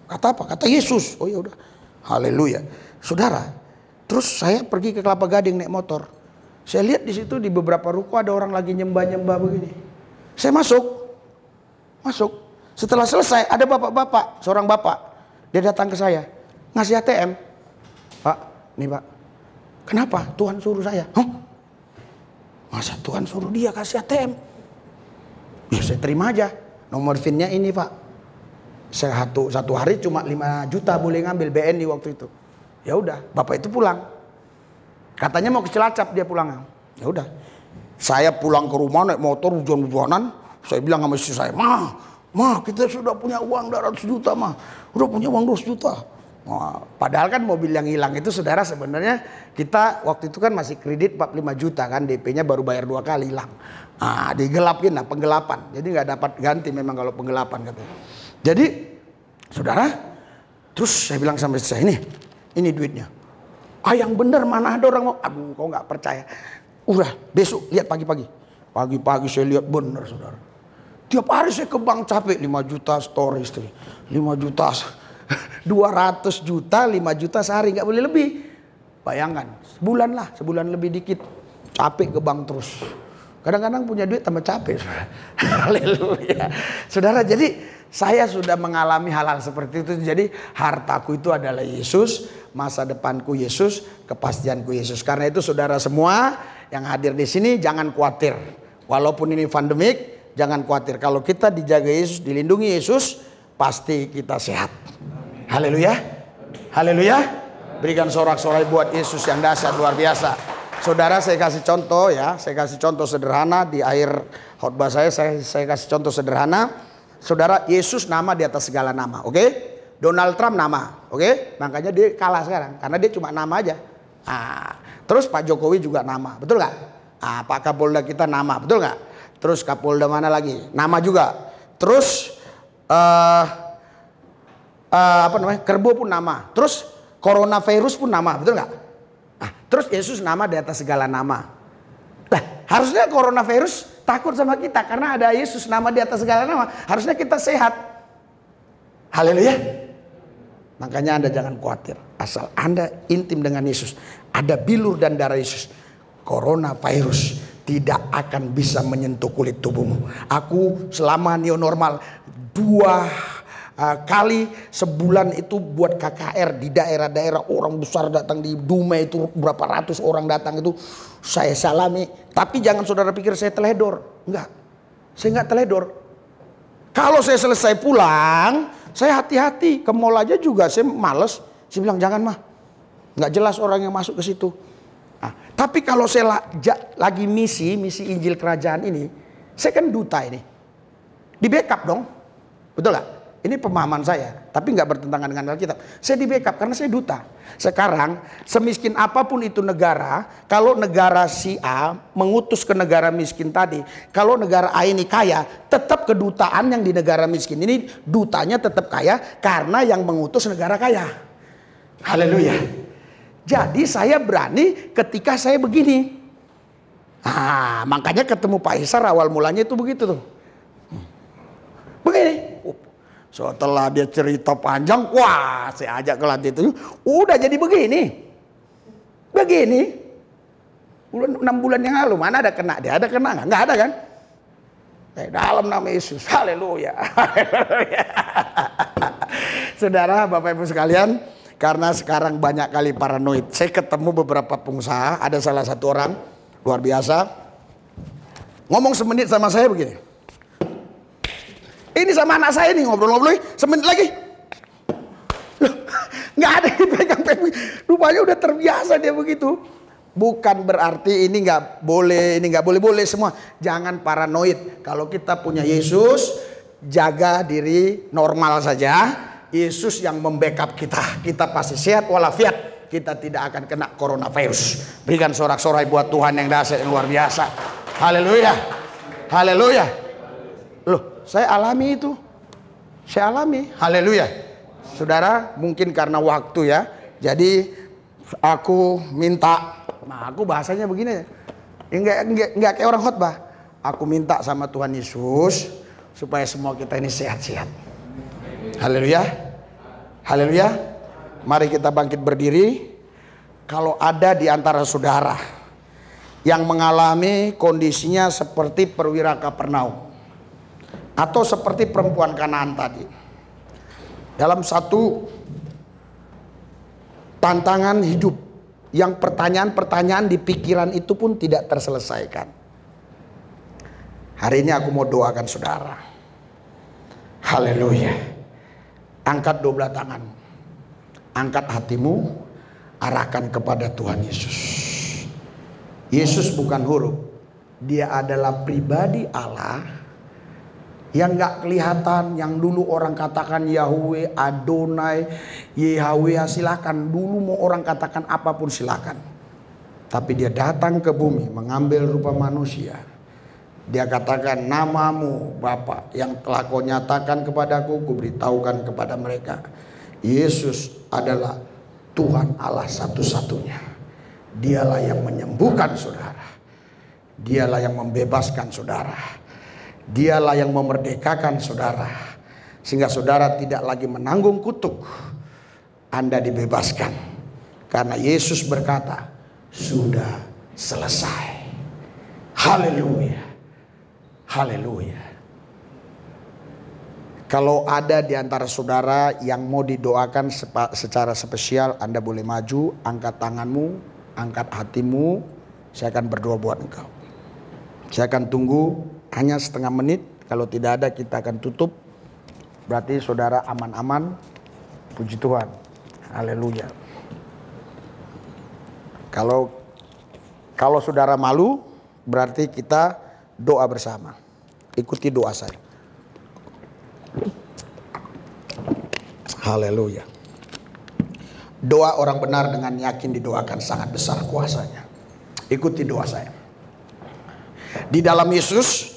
kata apa? Kata Yesus. Oh ya udah, haleluya. Saudara, terus saya pergi ke Kelapa Gading naik motor. Saya lihat di situ di beberapa ruko ada orang lagi nyembah-nyembah begini. Saya masuk. Setelah selesai ada bapak-bapak, seorang bapak, dia datang ke saya, ngasih ATM. Pak, nih Pak, kenapa Tuhan suruh saya? Masa Tuhan suruh dia kasih ATM? Ya saya terima aja. Nomor PIN-nya ini Pak. Saya satu hari cuma 5 juta boleh ngambil BNI waktu itu. Ya udah, bapak itu pulang. Katanya mau ke Cilacap dia pulang. Ya udah. Saya pulang ke rumah naik motor hujan-hujanan. Saya bilang sama istri saya, Ma, kita sudah punya uang 200 juta mah. Udah punya uang 200 juta. Padahal kan mobil yang hilang itu saudara sebenarnya kita waktu itu kan masih kredit 45 juta kan, DP-nya baru bayar 2 kali hilang. Digelapin lah, penggelapan. Jadi nggak dapat ganti memang kalau penggelapan katanya. Jadi saudara, terus saya bilang sama istri saya, ini duitnya. Yang bener mana ada orang mau? Aduh, kau nggak percaya. Udah, besok lihat pagi-pagi. Pagi-pagi saya lihat bener saudara. Tiap hari saya ke bank capek 5 juta story istri. 5 juta 200 juta 5 juta sehari, nggak boleh lebih. Bayangkan sebulan lebih dikit. Capek ke bank terus. Kadang-kadang punya duit tambah capek. Haleluya. Saudara, jadi saya sudah mengalami hal-hal seperti itu. Jadi hartaku itu adalah Yesus, masa depanku Yesus, kepastianku Yesus. Karena itu saudara semua yang hadir di sini jangan khawatir. Walaupun ini pandemik, jangan khawatir. Kalau kita dijaga Yesus, dilindungi Yesus, pasti kita sehat. Haleluya. Haleluya. Berikan sorak-sorai buat Yesus yang dahsyat luar biasa. Saudara, saya kasih contoh ya. Saya kasih contoh sederhana di akhir khotbah saya kasih contoh sederhana. Saudara, Yesus nama di atas segala nama, oke? Donald Trump nama, oke? Makanya dia kalah sekarang karena dia cuma nama aja. Terus Pak Jokowi juga nama, betul nggak? Pak Kapolda kita nama, betul nggak? Terus Kapolda mana lagi? Nama juga. Terus Kerbo pun nama. Terus coronavirus pun nama, betul nggak? Terus Yesus nama di atas segala nama. Lah, harusnya coronavirus takut sama kita karena ada Yesus nama di atas segala nama. Harusnya kita sehat. Haleluya. Makanya Anda jangan khawatir. Asal Anda intim dengan Yesus, ada bilur dan darah Yesus, coronavirus tidak akan bisa menyentuh kulit tubuhmu. Aku selama new normal 2 kali sebulan itu buat KKR di daerah-daerah, orang besar datang di Dumai itu berapa ratus orang datang itu saya salami. Tapi jangan saudara pikir saya teledor, enggak. Saya nggak teledor. Kalau saya selesai pulang, saya hati-hati. Ke mall aja juga saya males. Saya bilang jangan mah. Nggak jelas orang yang masuk ke situ. Nah, tapi kalau saya lagi misi Injil Kerajaan ini, saya kan duta ini. Di backup dong. Betul nggak? Ini pemahaman saya, tapi nggak bertentangan dengan Alkitab. Saya di backup karena saya duta. Sekarang, semiskin apapun itu negara, kalau negara si A mengutus ke negara miskin tadi, kalau negara A ini kaya, tetap kedutaan yang di negara miskin ini dutanya tetap kaya karena yang mengutus negara kaya. Haleluya. Jadi saya berani ketika saya begini. Makanya ketemu Pak Isar awal mulanya itu begitu tuh. Begini. Setelah dia cerita panjang, wah saya ajak ke lantai itu, udah jadi begini. Begini. 6 bulan yang lalu, mana ada kena? Dia ada kena nggak ada kan? Dalam nama Yesus, haleluya. Saudara, Bapak Ibu sekalian, karena sekarang banyak kali paranoid. Saya ketemu beberapa pengusaha, ada salah satu orang, luar biasa. Ngomong semenit sama saya begini. Ini sama anak saya nih ngobrol-ngobrol, semenit lagi. Loh, nggak ada yang pegang-pegang. Rupanya udah terbiasa dia begitu. Bukan berarti ini nggak boleh, ini nggak boleh semua. Jangan paranoid. Kalau kita punya Yesus, jaga diri normal saja. Yesus yang membackup kita. Kita pasti sehat walafiat. Kita tidak akan kena coronavirus. Berikan sorak-sorai buat Tuhan yang dahsyat, yang luar biasa. Haleluya. Haleluya. Loh, saya alami itu. Saya alami. Haleluya. Saudara, mungkin karena waktu ya. Jadi aku minta. Nah, aku bahasanya begini. Enggak kayak orang khotbah. Aku minta sama Tuhan Yesus supaya semua kita ini sehat-sehat. Haleluya. Haleluya. Mari kita bangkit berdiri. Kalau ada di antara saudara yang mengalami kondisinya seperti perwira Kapernaum atau seperti perempuan Kanaan tadi, dalam satu tantangan hidup yang pertanyaan-pertanyaan di pikiran itu pun tidak terselesaikan, hari ini aku mau doakan saudara. Haleluya. Angkat 12 tangan, angkat hatimu, arahkan kepada Tuhan Yesus. Yesus bukan huruf, dia adalah pribadi Allah yang gak kelihatan, yang dulu orang katakan Yahweh, Adonai, Yahweh, silakan. Dulu mau orang katakan apapun silakan. Tapi dia datang ke bumi mengambil rupa manusia. Dia katakan, namamu Bapa yang telah kau nyatakan kepadaku, kuberitahukan kepada mereka. Yesus adalah Tuhan Allah satu-satunya. Dialah yang menyembuhkan saudara. Dialah yang membebaskan saudara. Dialah yang memerdekakan saudara, sehingga saudara tidak lagi menanggung kutuk. Anda dibebaskan karena Yesus berkata, sudah selesai. Haleluya. Haleluya. Kalau ada di antara saudara yang mau didoakan secara spesial, Anda boleh maju, angkat tanganmu, angkat hatimu. Saya akan berdoa buat engkau. Saya akan tunggu hanya setengah menit. Kalau tidak ada kita akan tutup. Berarti saudara aman-aman. Puji Tuhan. Haleluya. Kalau saudara malu, berarti kita doa bersama. Ikuti doa saya. Haleluya. Doa orang benar dengan yakin didoakan sangat besar kuasanya. Ikuti doa saya. Di dalam Yesus,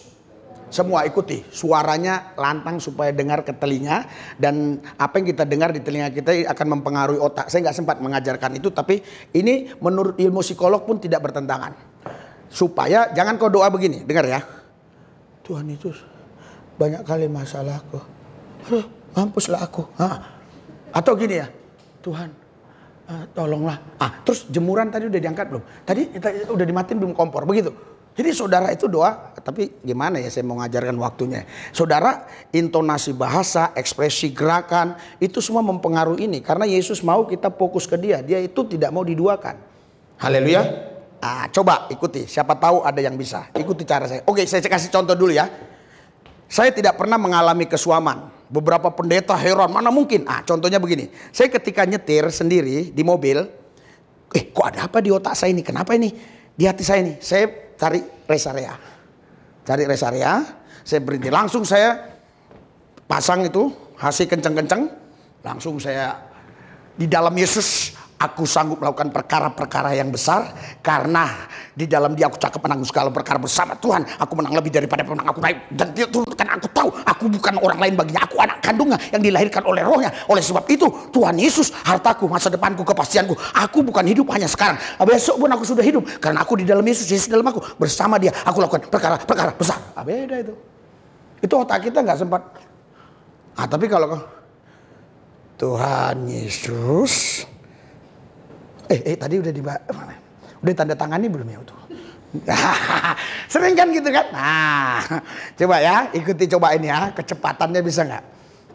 semua ikuti. Suaranya lantang supaya dengar ke telinga. Dan apa yang kita dengar di telinga kita akan mempengaruhi otak. Saya nggak sempat mengajarkan itu. Tapi ini menurut ilmu psikolog pun tidak bertentangan. Supaya jangan kau doa begini. Dengar ya. Tuhan Yesus, banyak kali masalahku. Mampuslah aku. Atau gini ya. Tuhan, tolonglah. Terus jemuran tadi udah diangkat belum? Tadi udah dimatiin belum kompor? Begitu. Jadi saudara itu doa, tapi gimana ya saya mau ngajarkan waktunya. Saudara, intonasi bahasa, ekspresi gerakan, itu semua mempengaruhi ini. Karena Yesus mau kita fokus ke dia. Dia itu tidak mau diduakan. Haleluya. Coba ikuti, siapa tahu ada yang bisa. Ikuti cara saya. Oke, saya kasih contoh dulu ya. Saya tidak pernah mengalami kesuaman. Beberapa pendeta heran, mana mungkin? Contohnya begini. Saya ketika nyetir sendiri di mobil, kok ada apa di otak saya ini? Kenapa ini? Di hati saya ini. Saya cari rest area. Saya berhenti. Langsung saya pasang itu, AC kenceng-kenceng. Langsung saya di dalam Yesus, aku sanggup melakukan perkara-perkara yang besar. Karena di dalam Dia aku cakap menang segala perkara bersama Tuhan. Aku menang lebih daripada pemenang aku naik. Dan Dia turunkan, aku tahu aku bukan orang lain baginya. Aku anak kandungnya yang dilahirkan oleh Rohnya. Oleh sebab itu Tuhan Yesus hartaku, masa depanku, kepastianku. Aku bukan hidup hanya sekarang. Besok pun aku sudah hidup. Karena aku di dalam Yesus, Yesus dalam aku. Bersama Dia aku lakukan perkara-perkara besar. Beda itu. Itu otak kita nggak sempat. Tapi kalau Tuhan Yesus, tadi udah mana? Udah tanda tangani belum ya itu? Sering kan gitu kan? Coba ya, ikuti cobain ya, kecepatannya bisa nggak?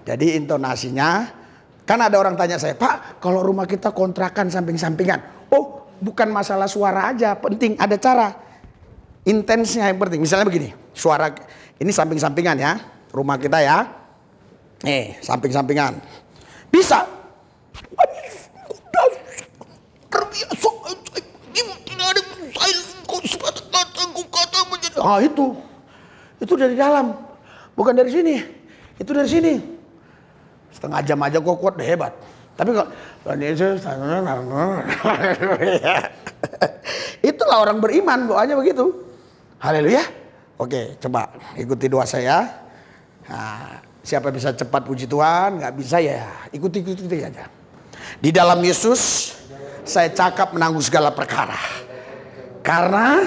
Jadi intonasinya, kan ada orang tanya saya, Pak, kalau rumah kita kontrakan samping-sampingan, bukan masalah suara aja, penting ada cara, intensnya yang penting. Misalnya begini, suara ini samping-sampingan ya, rumah kita ya, samping-sampingan, bisa. Itu dari dalam, bukan dari sini. Itu dari sini. Setengah jam aja kok kuat, hebat. Tapi kalau itulah orang beriman, doanya begitu. Haleluya. Oke, coba ikuti doa saya. Siapa bisa cepat puji Tuhan, nggak bisa ya ikuti aja. Di dalam Yesus saya cakap menanggung segala perkara. Karena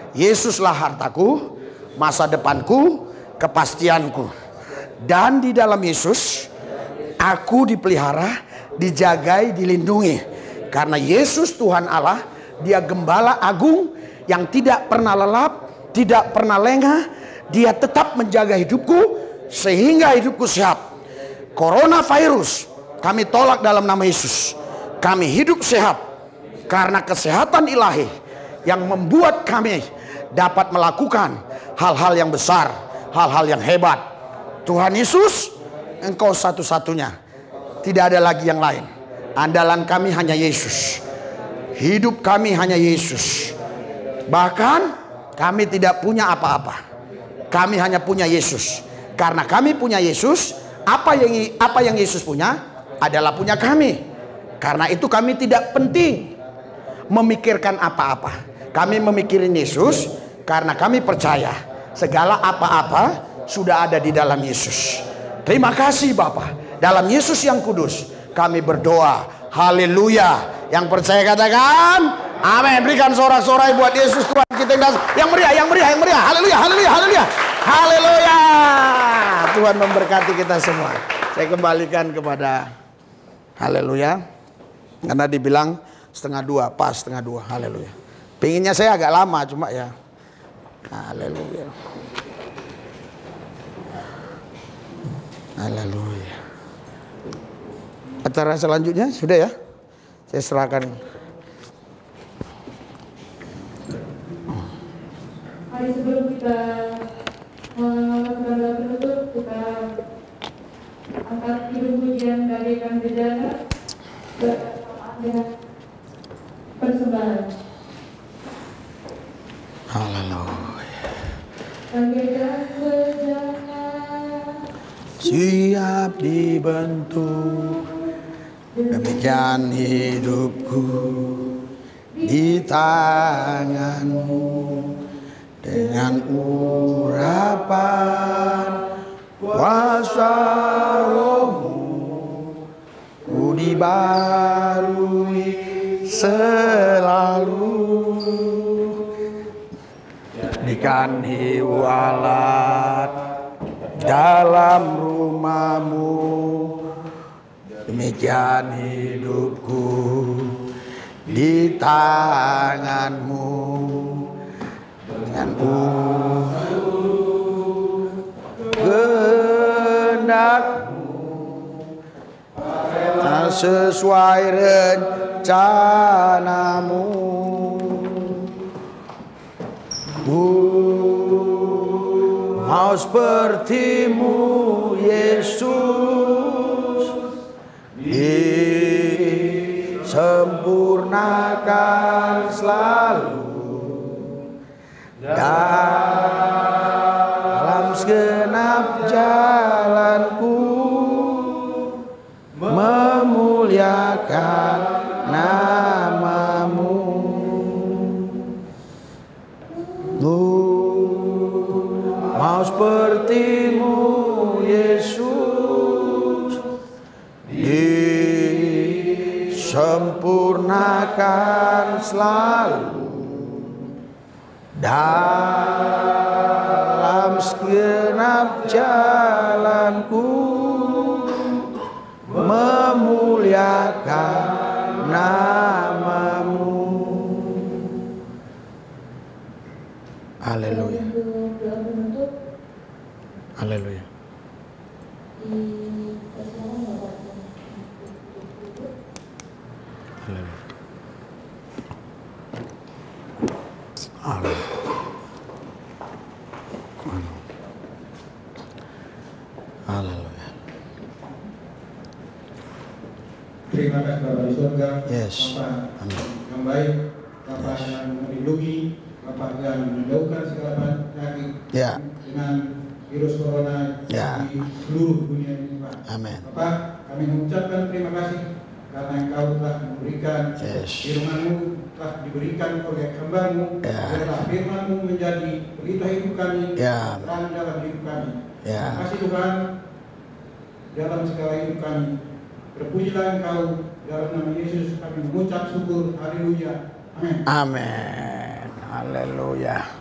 Yesuslah hartaku, masa depanku, kepastianku. Dan di dalam Yesus aku dipelihara, dijagai, dilindungi. Karena Yesus Tuhan Allah, Dia gembala agung yang tidak pernah lelap, tidak pernah lengah. Dia tetap menjaga hidupku sehingga hidupku sehat. Coronavirus kami tolak dalam nama Yesus. Kami hidup sehat karena kesehatan ilahi yang membuat kami dapat melakukan hal-hal yang besar, hal-hal yang hebat. Tuhan Yesus, Engkau satu-satunya. Tidak ada lagi yang lain. Andalan kami hanya Yesus. Hidup kami hanya Yesus. Bahkan kami tidak punya apa-apa. Kami hanya punya Yesus. Karena kami punya Yesus, apa yang Yesus punya adalah punya kami. Karena itu kami tidak penting memikirkan apa-apa. Kami memikirin Yesus karena kami percaya segala apa-apa sudah ada di dalam Yesus. Terima kasih Bapa. Dalam Yesus yang kudus kami berdoa. Haleluya. Yang percaya katakan amin. Berikan sorak-sorai buat Yesus Tuhan kita yang meriah, yang meriah, yang meriah. Haleluya, haleluya, haleluya. Haleluya. Tuhan memberkati kita semua. Saya kembalikan kepada haleluya. Karena dibilang 1:30, pas 1:30. Haleluya. Pinginnya saya agak lama cuma ya. Haleluya. Haleluya. Acara selanjutnya sudah ya. Saya serahkan. Hari sebelum kita melakukan doa penutup, kita angkat hidung pujian dari Kang Gejala dengan persembahan. Haleluya. Kang Gejala siap dibentuk, demikian hidupku di tanganmu. Dengan urapan kuasa Rohmu, ku dibarui selalu. Jadikan hiwalat dalam rumahmu, demikian hidupku di tanganmu. Dengan kehendakmu sesuai rencanamu, mau seperti-Mu Yesus, disempurnakan selalu dalam segenap jalanku, memuliakan nama-Mu. Mau seperti-Mu Yesus, disempurnakan selalu dalam segenap jalanku, memuliakan nama-Mu. Haleluya. Doa penutup Haleluya. dipersilakan Bapak. Haleluya. Haleluya. Haleluya. Terima kasih Bapak di surga. Yes. Bapak Amin. yang baik, Bapak yang melindungi, Bapak yang menjauhkan segala penyakit Ya. dengan virus corona Ya. di seluruh dunia ini, Pak. Amin. Bapak, kami mengucapkan terima kasih karena Engkau telah memberikan Yes. firman-Mu telah diberikan oleh hamba-Mu, Ya. biarlah firman-Mu menjadi berita hidup kami, Ya. terang dalam hidup kami. Ya. Terima kasih Tuhan dalam segala hidup kami. Berpujilah Engkau, dalam nama Yesus kami mengucap syukur. Haleluya. Amin. Amin. Haleluya.